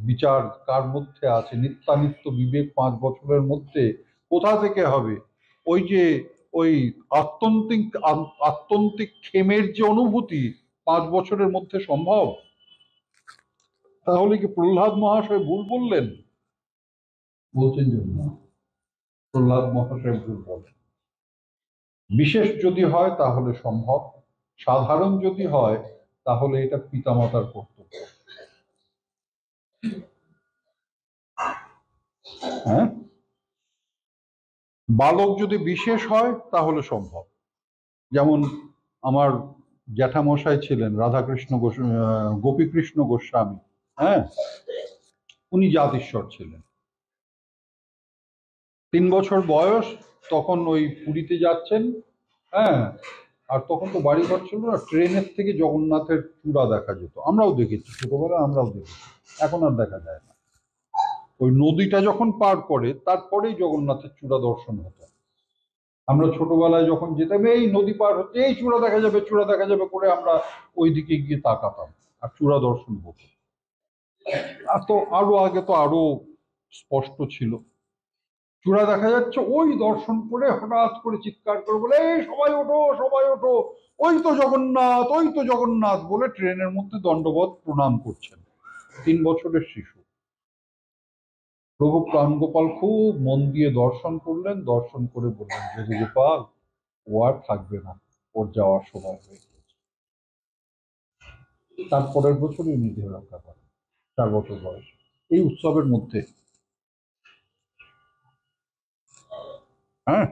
বিচার কার মধ্যে আছে? নিত্যানিত্য বিবেক 5 বছরের মধ্যে কোথা থেকে হবে? ওই যে ওই আত্যন্তিক আত্যন্তিক ক্ষেমের যে অনুভূতি 5 বছরের মধ্যে সম্ভব? তাহলে কি প্রহ্লাদ মহাশয় ভুল বললেন? বলছেন যে না, প্রহ্লাদ মহাশয় ভুল বলেন। বিশেষ যদি হয় তাহলে সম্ভব, সাধারণ যদি হয় তাহলে এটা পিতামাতার কর্তব্য। হ্যাঁ, বালক যদি বিশেষ হয় তাহলে সম্ভব। যেমন আমার জ্যাঠামশাই ছিলেন রাধাকৃষ্ণ গোপীকৃষ্ণ গোস্বামী। হ্যাঁ, উনি জাতিস্বর ছিলেন। 3 বছর বয়স, তখন ওই পুরীতে যাচ্ছেন। হ্যাঁ, আর তখন তো বাড়ি ঘর ছিল না, ট্রেনের থেকে জগন্নাথের চূড়া দেখা যেত। আমরাও দেখেছি ছোটবেলায়, আমরাও দেখেছি, এখন আর দেখা যায় না। ওই নদীটা যখন পার করে তারপরেই জগন্নাথের চূড়া দর্শন হতো। আমরা ছোটবেলায় যখন যেতাম, এই নদী পার হচ্ছে, এই চূড়া দেখা যাবে, চূড়া দেখা যাবে করে আমরা ওই দিকে গিয়ে তাকাতাম, আর চূড়া দর্শন হতো। আর তো আরো আগে তো আরো স্পষ্ট ছিল, চূড়া দেখা যাচ্ছে, ওই দর্শন করে হঠাৎ করে চিৎকার করে বলে, এই সবাই ওঠো, সবাই ওঠো, ওই তো জগন্নাথ, ওই তো জগন্নাথ বলে ট্রেনের মধ্যে দণ্ডবত প্রণাম করছেন 3 বছরের শিশু। প্রভু প্রাণগোপাল খুব মন দিয়ে দর্শন করলেন, দর্শন করে বললেন, যদু গোপাল, ও আর থাকবে না, ওর যাওয়ার সময় হয়ে গেছে। তারপরের বছরই উনি দেহ রক্ষা করেন, 4 বছর বয়স, এই উৎসবের মধ্যে। হ্যাঁ,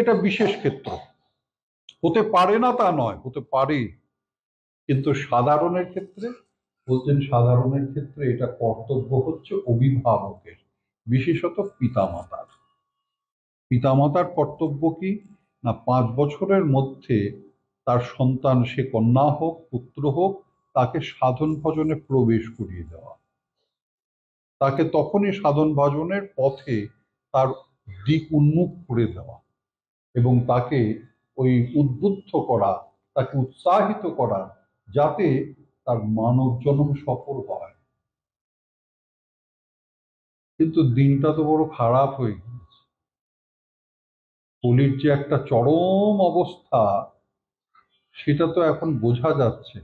এটা বিশেষ ক্ষেত্র, হতে পারে না তা নয়, হতে পারে, কিন্তু সাধারণের ক্ষেত্রে, বলছেন সাধারণের ক্ষেত্রে এটা কর্তব্য হচ্ছে অভিভাবকের, বিশেষত পিতামাতার। পিতামাতার কর্তব্য কি না, 5 বছরের মধ্যে তার সন্তান, সে কন্যা হোক পুত্র হোক, তাকে সাধন ভজনে প্রবেশ করিয়ে দেওয়া, তাকে তখনই সাধন ভজনের পথে তার দিক উন্মুখ করে দেওয়া, এবং তাকে ওই উদ্বুদ্ধ করা, তাকে উৎসাহিত করা, যাতে তার মানব জন্ম সফল হয়। কিন্তু দিনটা তো বড় খারাপ হয়ে গিয়েছে। কলির যে একটা চরম অবস্থা, সেটা তো এখন বোঝা যাচ্ছে।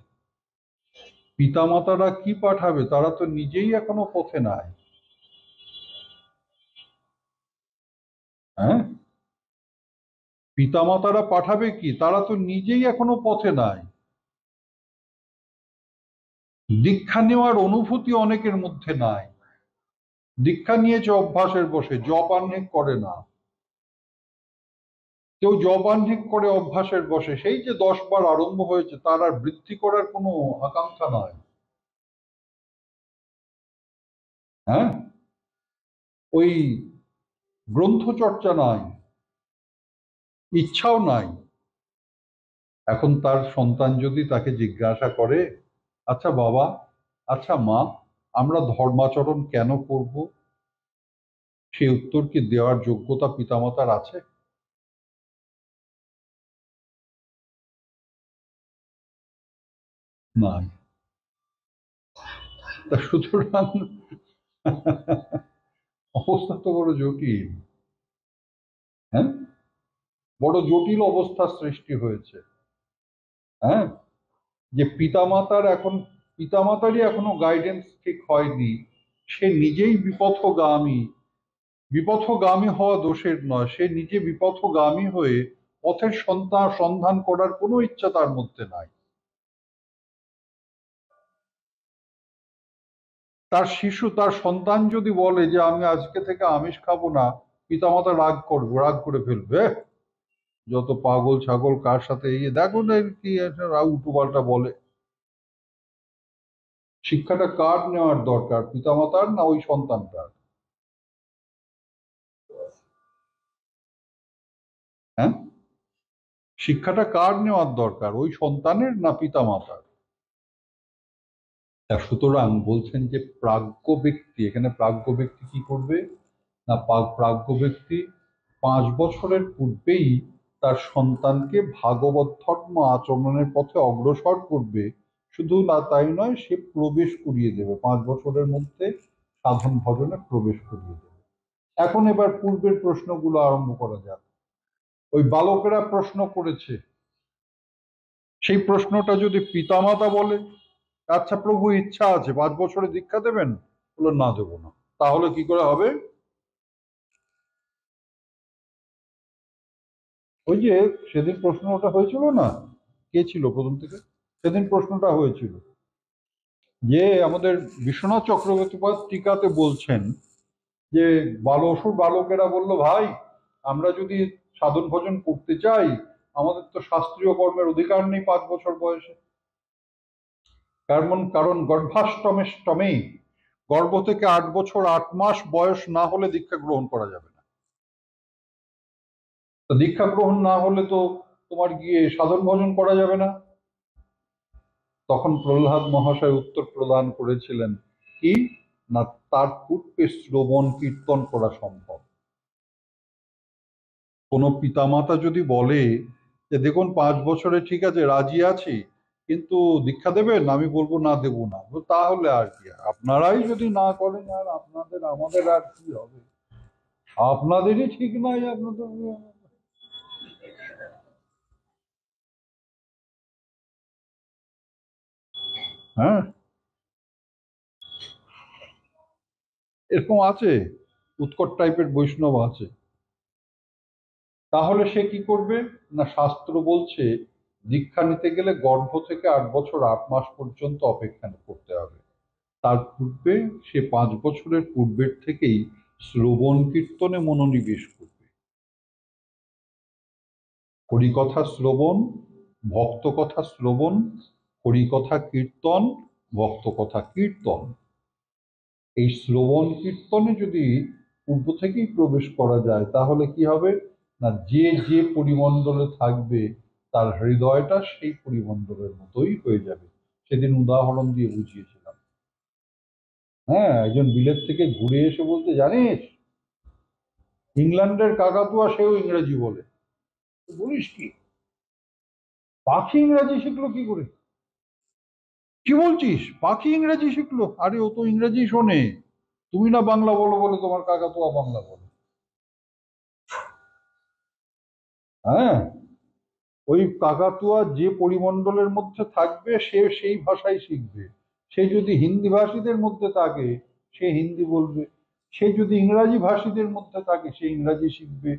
পিতামাতারা কি পাঠাবে, তারা তো নিজেই এখনো পথে নাই। হ্যাঁ, পিতামাতারা পাঠাবে কি, তারা তো নিজেই এখনো পথে নাই। দীক্ষা নেওয়ার অনুভূতি অনেকের মধ্যে নাই। দীক্ষা নিয়েছে অভ্যাসের বসে, জপান্নিক করে না। কেউ জবাহ্নিক করে অভ্যাসের বসে, সেই যে 10 বার আরম্ভ হয়েছে তার আর বৃদ্ধি করার কোনো আকাঙ্ক্ষা নয়। হ্যাঁ, ওই গ্রন্থ চর্চা নাই, ইচ্ছাও নাই। এখন তার সন্তান যদি তাকে জিজ্ঞাসা করে, আচ্ছা বাবা, আচ্ছা মা, আমরা ধর্মাচরণ কেন করব, সেই উত্তর কি দেওয়ার যোগ্যতা পিতামাতার আছে? নাই। তা সুতরাং অবস্থা তো বড় জটিল। হ্যাঁ, বড় জটিল অবস্থার সৃষ্টি হয়েছে। হ্যাঁ, যে পিতামাতারই এখনো গাইডেন্স ঠিক হয়নি, সে নিজেই বিপথগামী। বিপথগামী হওয়া দোষের নয়, সে নিজে বিপথগামী হয়ে পথের সন্ধান করার কোনো ইচ্ছা তার মধ্যে নাই। তার শিশু, তার সন্তান যদি বলে যে আমি আজকে থেকে আমিষ খাবো না, পিতামাতা রাগ করে ফেলবে, যত পাগল ছাগল, কার সাথে এই দেখো না কি উল্টো পাল্টা বলে। শিক্ষাটা কার নেওয়ার দরকার, পিতামাতার না ওই সন্তানটার? হ্যাঁ, শিক্ষাটা কার নেওয়ার দরকার, ওই সন্তানের না পিতামাতার? সুতরাং বলছেন যে প্রাজ্ঞ ব্যক্তি, এখানে প্রাজ্ঞ ব্যক্তি কি করবে না, প্রাজ্ঞ ব্যক্তি 5 বছরের পূর্বেই তার সন্তানকে ভাগবত ধর্ম আচরণের পথে অগ্রসর করবে। শুধু না তাই নয়, সে প্রবেশ করিয়ে দেবে, 5 বছরের মধ্যে সাধন ভজনে প্রবেশ করিয়ে দেবে। এখন এবার পূর্বের প্রশ্নগুলো আরম্ভ করা যাক। ওই বালকেরা প্রশ্ন করেছে, সেই প্রশ্নটা যদি পিতামাতা বলে আচ্ছা প্রভু ইচ্ছা আছে 5 বছরে দীক্ষা দেবেন, বললো না দেবো না, তাহলে কি করে হবে? ওই যে সেদিন প্রশ্নটা হয়েছিল না, কে ছিল প্রথম থেকে? সেদিন প্রশ্নটা হয়েছিল যে আমাদের বিশ্বনাথ চক্রবর্তীপাদ টিকাতে বলছেন যে অসুর বালকেরা বলল, ভাই আমরা যদি সাধন ভজন করতে চাই, আমাদের তো শাস্ত্রীয় কর্মের অধিকার নেই 5 বছর বয়সে। কারণ গর্ভাষ্টমে গর্ভ থেকে 8 বছর 8 মাস বয়স না হলে দীক্ষা গ্রহণ করা যাবে না। তো দীক্ষা গ্রহণ না হলে তো তোমার গিয়ে সাধন ভজন করা যাবে না। তখন প্রহ্লাদ মহাশয় উত্তর প্রদান করেছিলেন কি না, তার পূর্বে শ্রবণ কীর্তন করা সম্ভব। কোনো পিতামাতা যদি বলে যে দেখুন 5 বছরে ঠিক আছে রাজি আছি, কিন্তু দীক্ষা দেবেন, আমি বলবো না দেবো না, তাহলে আর কি, আপনারাই যদি না করেন আর আমাদের আর কি হবে? আপনাদেরই ঠিক নাই, আপনাদের। হ্যাঁ, এরকম আছে, উৎকট টাইপের বৈষ্ণব আছে। তাহলে সে কি করবে না, শাস্ত্র বলছে দীক্ষা নিতে গেলে গর্ভ থেকে 8 বছর 8 মাস পর্যন্ত অপেক্ষা করতে হবে। তার পূর্বে সে 5 বছরের পূর্বের থেকেই শ্রবণ কীর্তনে মনোনিবেশ করবে। হরিকথা শ্রবণ, ভক্ত কথা শ্রবণ, হরিকথা কীর্তন, ভক্ত কথা কীর্তন। এই শ্রবণ কীর্তনে যদি পূর্ব থেকেই প্রবেশ করা যায়, তাহলে কি হবে না, যে যে পরিমণ্ডলে থাকবে তার হৃদয়টা সেই পরিমণ্ডলের মতোই হয়ে যাবে। সেদিন উদাহরণ দিয়ে বুঝিয়েছিলাম। হ্যাঁ, একজন বিলেত থেকে ঘুরে এসে বলতে, জানিস ইংল্যান্ডের কাকাতুয়া সেও ইংরেজি বলে। বলিস কি, পাখি ইংরেজি শিখলো কি করে? কি বলছিস, পাখি ইংরেজি শিখলো? আরে ও তো ইংরেজি শোনে, তুমি না বাংলা বলো বলে তোমার কাকাতুয়া বাংলা বলে। হ্যাঁ, ওই কাকাতুয়া যে পরিমণ্ডলের মধ্যে থাকবে সে সেই ভাষাই শিখবে। সে যদি হিন্দি ভাষীদের মধ্যে থাকে সে হিন্দি বলবে, সে যদি ইংরাজি ভাষীদের মধ্যে থাকে সে ইংরাজি শিখবে,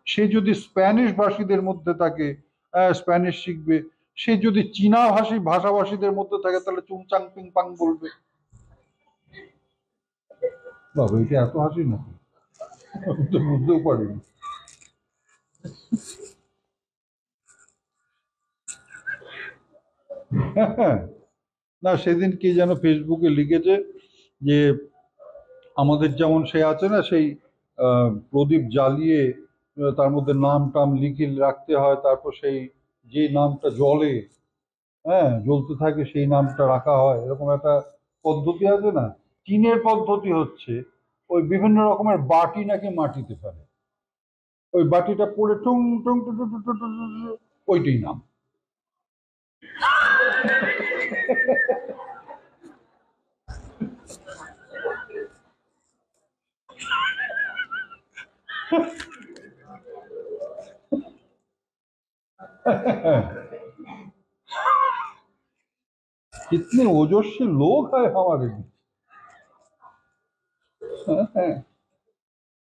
সে যদি স্প্যানিশ ভাষীদের মধ্যে থাকে স্প্যানিশ শিখবে, সে যদি চীনা ভাষাভাষীদের মধ্যে থাকে তাহলে চুংচাং পিং পাং বলবে। বাবা, এটা এত হাসি নাকি? আমি তো বুঝতেও পারিনি। হ্যাঁ, না সেদিন কি যেন ফেসবুকে লিখেছে যে আমাদের যেমন সে আছে না, সেই প্রদীপ জ্বালিয়ে তার মধ্যে নাম টাম লিখে রাখতে হয়, তারপর সেই যে নামটা জ্বলে, হ্যাঁ জ্বলতে থাকে সেই নামটা রাখা হয়, এরকম একটা পদ্ধতি আছে না। চীনের পদ্ধতি হচ্ছে ওই বিভিন্ন রকমের বাটি নাকি মাটিতে ফেলে, ওই বাটিটা পড়ে টুং টুং টুং টুং টুং টুং টুং টুং টুং, ওইটাই নাম। कितने ओजस्वी लोग है हमारे बीच।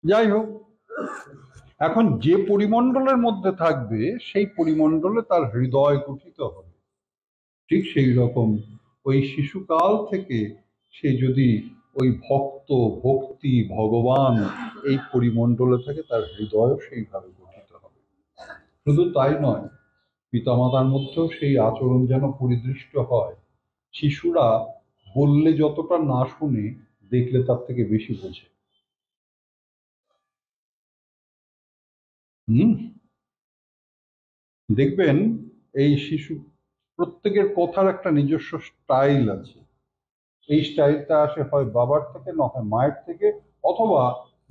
যাই হোক, এখন যে পরিমণ্ডলের মধ্যে থাকবে সেই পরিমণ্ডলে তার হৃদয় গঠিত হবে। ঠিক সেই রকম ওই শিশুকাল থেকে সে যদি ওই ভক্তি ভগবান এই পরিমণ্ডলে থাকে, তার হৃদয়ও সেইভাবে গঠিত হবে। শুধু তাই নয়, পিতামাতার মধ্যেও সেই আচরণ যেন পরিদৃষ্ট হয়। শিশুরা বললে যতটা না শুনে, দেখলে তার থেকে বেশি বোঝে। হুম, দেখবেন এই শিশু প্রত্যেকের কথার একটা নিজস্ব স্টাইল আছে। এই স্টাইলটা আসে হয় বাবার থেকে, না হয় মায়ের থেকে, অথবা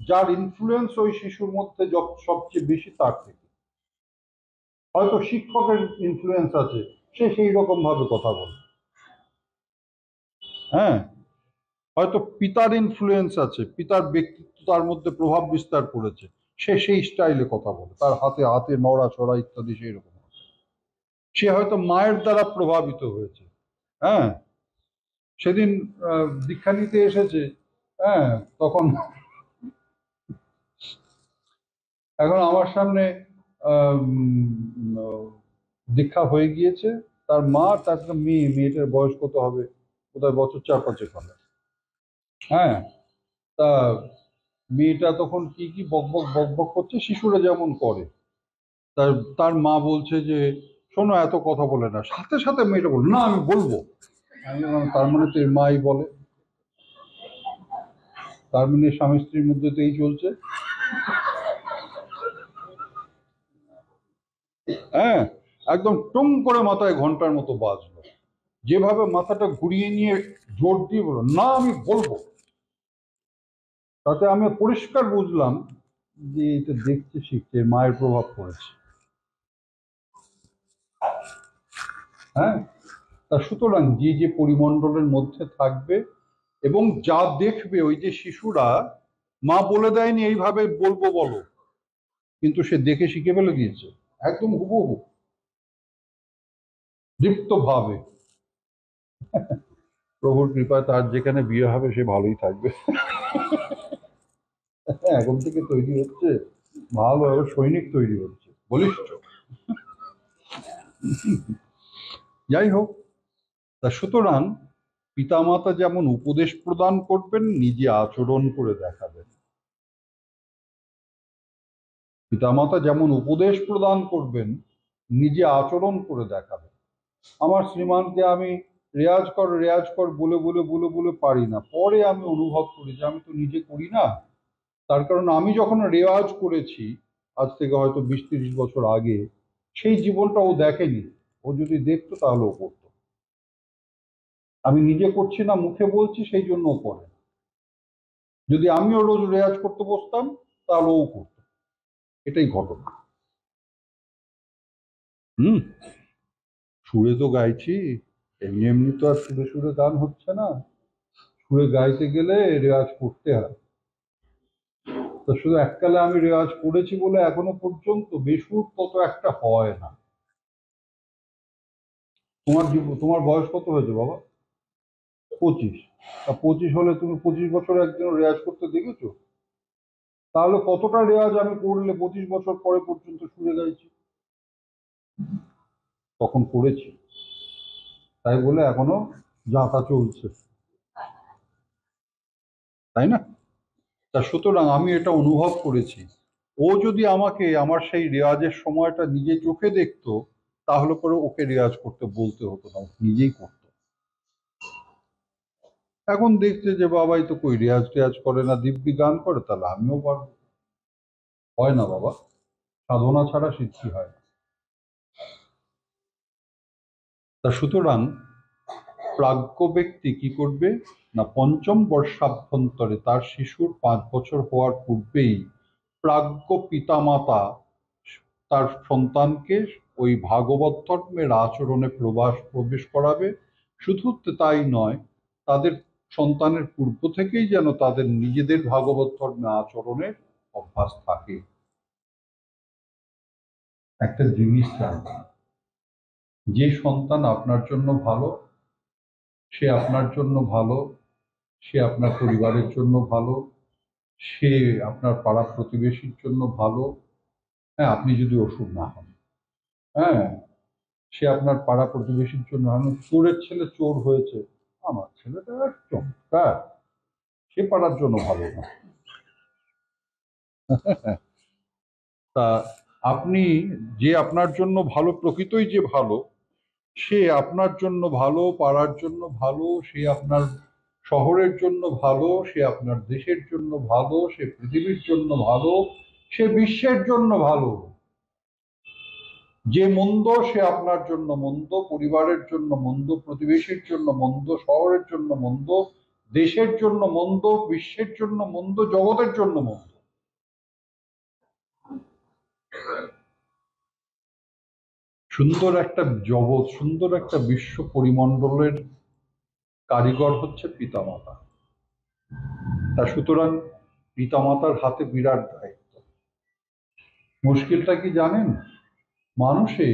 যার ইনফ্লুয়েন্স ওই শিশুর মধ্যে সবচেয়ে বেশি তার থেকে। হয়তো শিক্ষকের ইনফ্লুয়েন্স আছে, সে সেই রকম ভাবে কথা বলে। হ্যাঁ, হয়তো পিতার ইনফ্লুয়েন্স আছে, পিতার ব্যক্তিত্ব তার মধ্যে প্রভাব বিস্তার করেছে, সে সেই স্টাইলে কথা বলে, তার হাতে হাতে নড়াচড়া ইত্যাদি সেই রকম। সে হয়তো মায়ের দ্বারা প্রভাবিত হয়েছে। হ্যাঁ, সেদিন দীক্ষা নিতে এসেছে। হ্যাঁ, তখন এখন আমার সামনে দীক্ষা হয়ে গিয়েছে, তার মা, তার একটা মেয়ে, মেয়েটার বয়স কত হবে, বোধহয় বছর 4-5 হবে। হ্যাঁ, তা মেয়েটা তখন কি কি বকবক বকবক করছে, শিশুরা যেমন করে। তার তার মা বলছে যে শোনো, এত কথা বলে না। সাথে সাথে মেয়েটা বলল, না আমি বলবো। আমি বললাম, তার মানে তো এর মাই বলে, তার মানে স্বামী স্ত্রীর মধ্যে তো এই চলছে। হ্যাঁ, একদম টুম করে মাথায় ঘন্টার মতো বাজলো। যেভাবে মাথাটা ঘুরিয়ে নিয়ে জোর দিয়ে বলল, না আমি বলবো। তাতে আমি পরিষ্কার বুঝলাম যে এটা দেখছে, শিখছে, মায়ের প্রভাব পড়েছে। হ্যাঁ, তা সুতরাং যে যে পরিমণ্ডলের মধ্যে থাকবে এবং যা দেখবে, ওই যে শিশুরা, মা বলে দেয়নি এইভাবে বলবো বলো, কিন্তু সে দেখে শিখে ফেলে দিয়েছে একদম হুবহু, দীপ্ত ভাবে। প্রভুর কৃপায় তার যেখানে বিয়ে হবে সে ভালোই থাকবে। এখন থেকে তৈরি হচ্ছে, ভালো সৈনিক তৈরি হচ্ছে, বলিষ্ঠ। যাই হোক, তা সুতরাং পিতামাতা যেমন উপদেশ প্রদান করবেন, নিজে আচরণ করে দেখাবেন। পিতামাতা যেমন উপদেশ প্রদান করবেন, নিজে আচরণ করে দেখাবেন। আমার শ্রীমানকে আমি রেয়াজ কর রেয়াজ কর বলে বলে বলে বলে পারি না, পরে আমি অনুভব করি যে আমি তো নিজে করি না। তার কারণ আমি যখন রেওয়াজ করেছি, আজ থেকে হয়তো 20-30 বছর আগে, সেই জীবনটা ও দেখেনি। ও যদি দেখতো তাহলে ও করতো। আমি নিজে করছি না, মুখে বলছি, সেই জন্য ও করে। যদি আমিও রোজ রেয়াজ করতে বসতাম তাহলে ও করতো। এটাই ঘটনা। হুম, সুরে তো গাইছি, এমনি এমনি তো আর সুরে সুরে গান হচ্ছে না। সুরে গাইতে গেলে রেওয়াজ করতে হয়। তো শুধু এককালে আমি রেওয়াজ করেছি বলে এখনো পর্যন্ত বেসুর তত একটা হয় না। তোমার বয়স কত হয়েছে বাবা? 25। তা 25 হলে তুমি 25 বছর একজন রেওয়াজ করতে দেখেছো? তাহলে কতটা রেওয়াজ আমি করলে 25 বছর পরে পর্যন্ত সুরে গাইছি? তখন করেছি, তাই বলে এখনো যাতা চলছে, তাই না? তা সুতরাং আমি এটা অনুভব করেছি। ও যদি আমাকে আমার সেই রেওয়াজের সময়টা নিজে চোখে দেখতো, তাহলে পরে ওকে রেওয়াজ করতে বলতে হতো না, ও নিজেই করতো। এখন দেখছে যে বাবাই তো কই রেয়াজ টেয়াজ করে না, দিব্যি গান করে, তাহলে আমিও পারবো। হয় না বাবা, সাধনা ছাড়া সিদ্ধি হয় না। তা সুতরাং প্রাজ্ঞ ব্যক্তি কি করবে না, পঞ্চম বর্ষাভ্যন্তরে তার শিশুর 5 বছর হওয়ার পূর্বেই প্রাজ্ঞ পিতামাতা তার সন্তানকে ওই ভাগবত ধর্মের আচরণে প্রবেশ করাবে। শুধু তাই নয়, তাদের সন্তানের পূর্ব থেকেই যেন তাদের নিজেদের ভাগবত ধর্মে আচরণের অভ্যাস থাকে। একটা জিনিস জানবেন, যে সন্তান আপনার জন্য ভালো, সে আপনার জন্য ভালো, সে আপনার পরিবারের জন্য ভালো, সে আপনার পাড়া প্রতিবেশীর জন্য ভালো। হ্যাঁ, আপনি যদি অসুখ না হন। হ্যাঁ, সে আপনার পাড়া প্রতিবেশীর জন্য, আমি চোরের ছেলে চোর হয়েছে, আমার ছেলেটা চমৎকার, সে পাড়ার জন্য ভালো না। তা আপনি, যে আপনার জন্য ভালো, প্রকৃতই যে ভালো, সে আপনার জন্য ভালো, পাড়ার জন্য ভালো, সে আপনার শহরের জন্য ভালো, সে আপনার দেশের জন্য ভালো, সে পৃথিবীর জন্য ভালো, সে বিশ্বের জন্য ভালো। যে মন্দ সে আপনার জন্য মন্দ, পরিবারের জন্য মন্দ, প্রতিবেশীর জন্য মন্দ, শহরের জন্য মন্দ, দেশের জন্য মন্দ, বিশ্বের জন্য মন্দ, জগতের জন্য মন্দ। সুন্দর একটা জগৎ, সুন্দর একটা বিশ্ব পরিমণ্ডলের কারিগর হচ্ছে পিতামাতা। তা সুতরাং পিতামাতার হাতে বিরাট দায়িত্ব। মুশকিলটা কি জানেন? মানুষে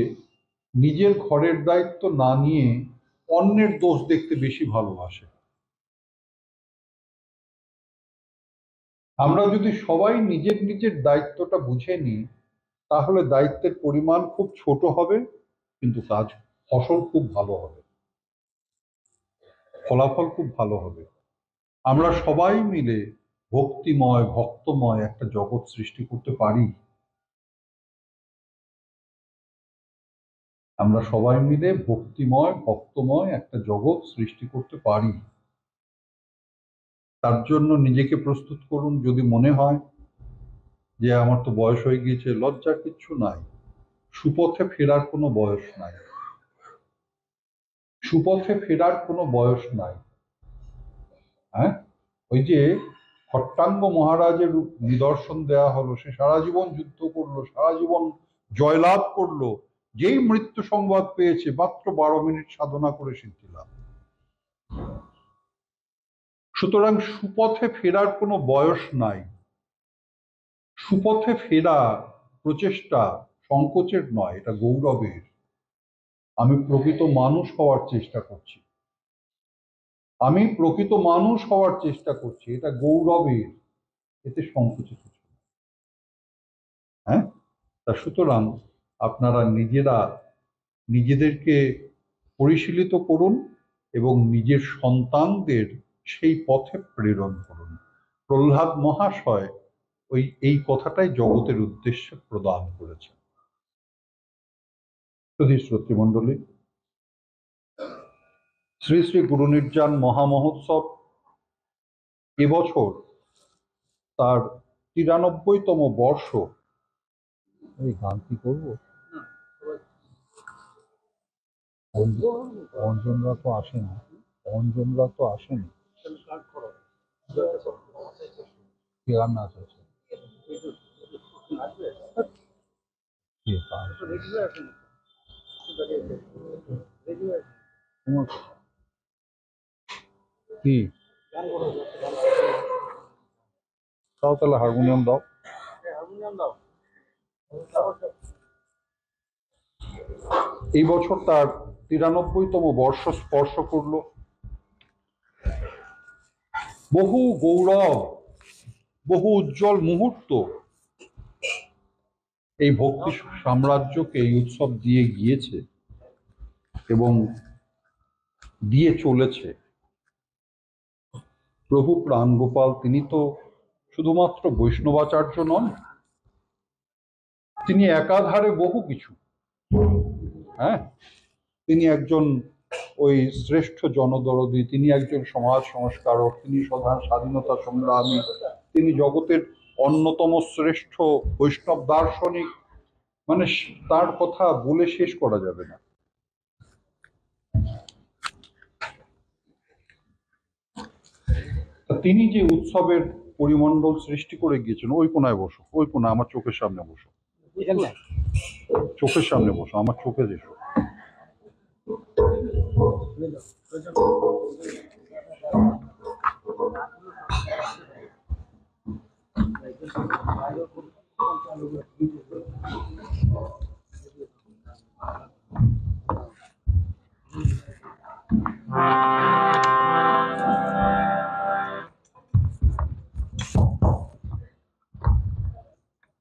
নিজের ঘরের দায়িত্ব না নিয়ে অন্যের দোষ দেখতে বেশি ভালোবাসে। আমরা যদি সবাই নিজের নিজের দায়িত্বটা বুঝে নিই, তাহলে দায়িত্বের পরিমাণ খুব ছোট হবে, কিন্তু ফসল খুব ভালো হবে, ফলাফল খুব ভালো হবে। আমরা সবাই মিলে ভক্তিময় ভক্তময় একটা জগৎ সৃষ্টি করতে পারি। আমরা সবাই মিলে ভক্তিময় ভক্তময় একটা জগৎ সৃষ্টি করতে পারি। তার জন্য নিজেকে প্রস্তুত করুন। যদি মনে হয় যে আমার তো বয়স হয়ে গিয়েছে, লজ্জার কিচ্ছু নাই। সুপথে ফেরার কোনো বয়স নাই, সুপথে ফেরার কোনো বয়স নাই। হ্যাঁ, ওই যে খট্টাঙ্গ মহারাজের নিদর্শন দেয়া হলো, সে সারা জীবন যুদ্ধ করলো, সারা জীবন জয়লাভ করলো, যেই মৃত্যু সংবাদ পেয়েছে মাত্র 12 মিনিট সাধনা করে সিদ্ধি লাভ। সুতরাং সুপথে ফেরার কোনো বয়স নাই। সুপথে ফেরা প্রচেষ্টা সংকোচের নয়, এটা গৌরবের। আমি প্রকৃত মানুষ হওয়ার চেষ্টা করছি, আমি প্রকৃত মানুষ হওয়ার চেষ্টা করছি, এটা গৌরবের, এতে সংকোচের কিছু নেই। হ্যাঁ, তা সুতরাং আপনারা নিজেরা নিজেদেরকে পরিশীলিত করুন এবং নিজের সন্তানদের সেই পথে প্রেরণ করুন। প্রহ্লাদ মহাশয় এই কথাটাই জগতের উদ্দেশ্যে প্রদান করেছেন। শ্রোতৃমণ্ডলী, শ্রী শ্রী গুরু নির্যান মহামহোৎসব এবছর তার 93তম বর্ষ। এই গান কি করবো? অঞ্জনরা তো আসেনি, অঞ্জনরা তো আসেনি। কি রান্না আছে? কি তাও তাহলে হারমোনিয়াম দাও। এই বছর তার 93তম বর্ষ স্পর্শ করলো। বহু গৌরব, বহু উজ্জ্বল মুহূর্ত এই ভক্তি সাম্রাজ্যকে এই উৎসব দিয়ে গিয়েছে এবং দিয়ে চলেছে। প্রভু প্রাণগোপাল তিনি তো শুধুমাত্র বৈষ্ণবাচার্য নন, তিনি একাধারে বহু কিছু। হ্যাঁ, তিনি একজন ওই শ্রেষ্ঠ জনদরদী, তিনি একজন সমাজ সংস্কারক, তিনি স্বাধীনতা সংগ্রামী, তিনি জগতের অন্যতম শ্রেষ্ঠ বৈষ্ণব দার্শনিক। মানে তার কথা বলে শেষ করা যাবে না। তিনি যে উৎসবের পরিমণ্ডল সৃষ্টি করে গিয়েছেন, ওই কোনায় বসো, ওই কোনা, আমার চোখের সামনে বসো, চোখের সামনে বসো, আমার চোখে এসো।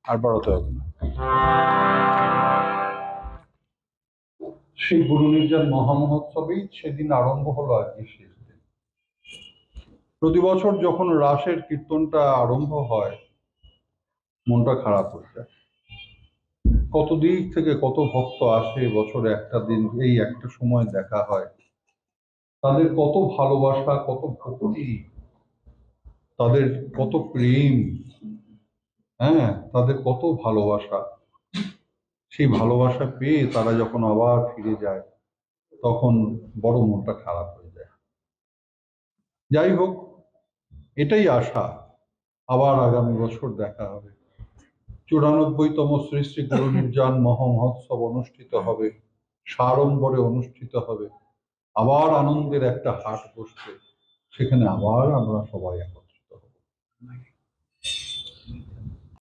আর বাড়াতে হবে না। সেই গুরু নির্যান মহামহোৎসবেই সেদিন আরম্ভ হলো আজকে শেষ দিন। প্রতি বছর যখন রাসের কীর্তনটা আরম্ভ হয়, মনটা খারাপ হয়ে যায়। কত দিক থেকে কত ভক্ত আসে, বছরে একটা দিন, এই একটা সময় দেখা হয়। তাদের কত ভালোবাসা, কত ভক্তি, তাদের কত প্রেম, হ্যাঁ, তাদের কত ভালোবাসা। সেই ভালোবাসা পেয়ে তারা যখন আবার ফিরে যায়, তখন বড় মনটা খারাপ হয়ে যায়। যাই হোক, এটাই আশা, আবার আগামী বছর দেখা হবে। 94তম শ্রী শ্রী গুরু নির্যান মহোৎসব অনুষ্ঠিত হবে, সাড়ম্বরে অনুষ্ঠিত হবে। আবার আনন্দের একটা হাট বসবে, সেখানে আবার আমরা সবাই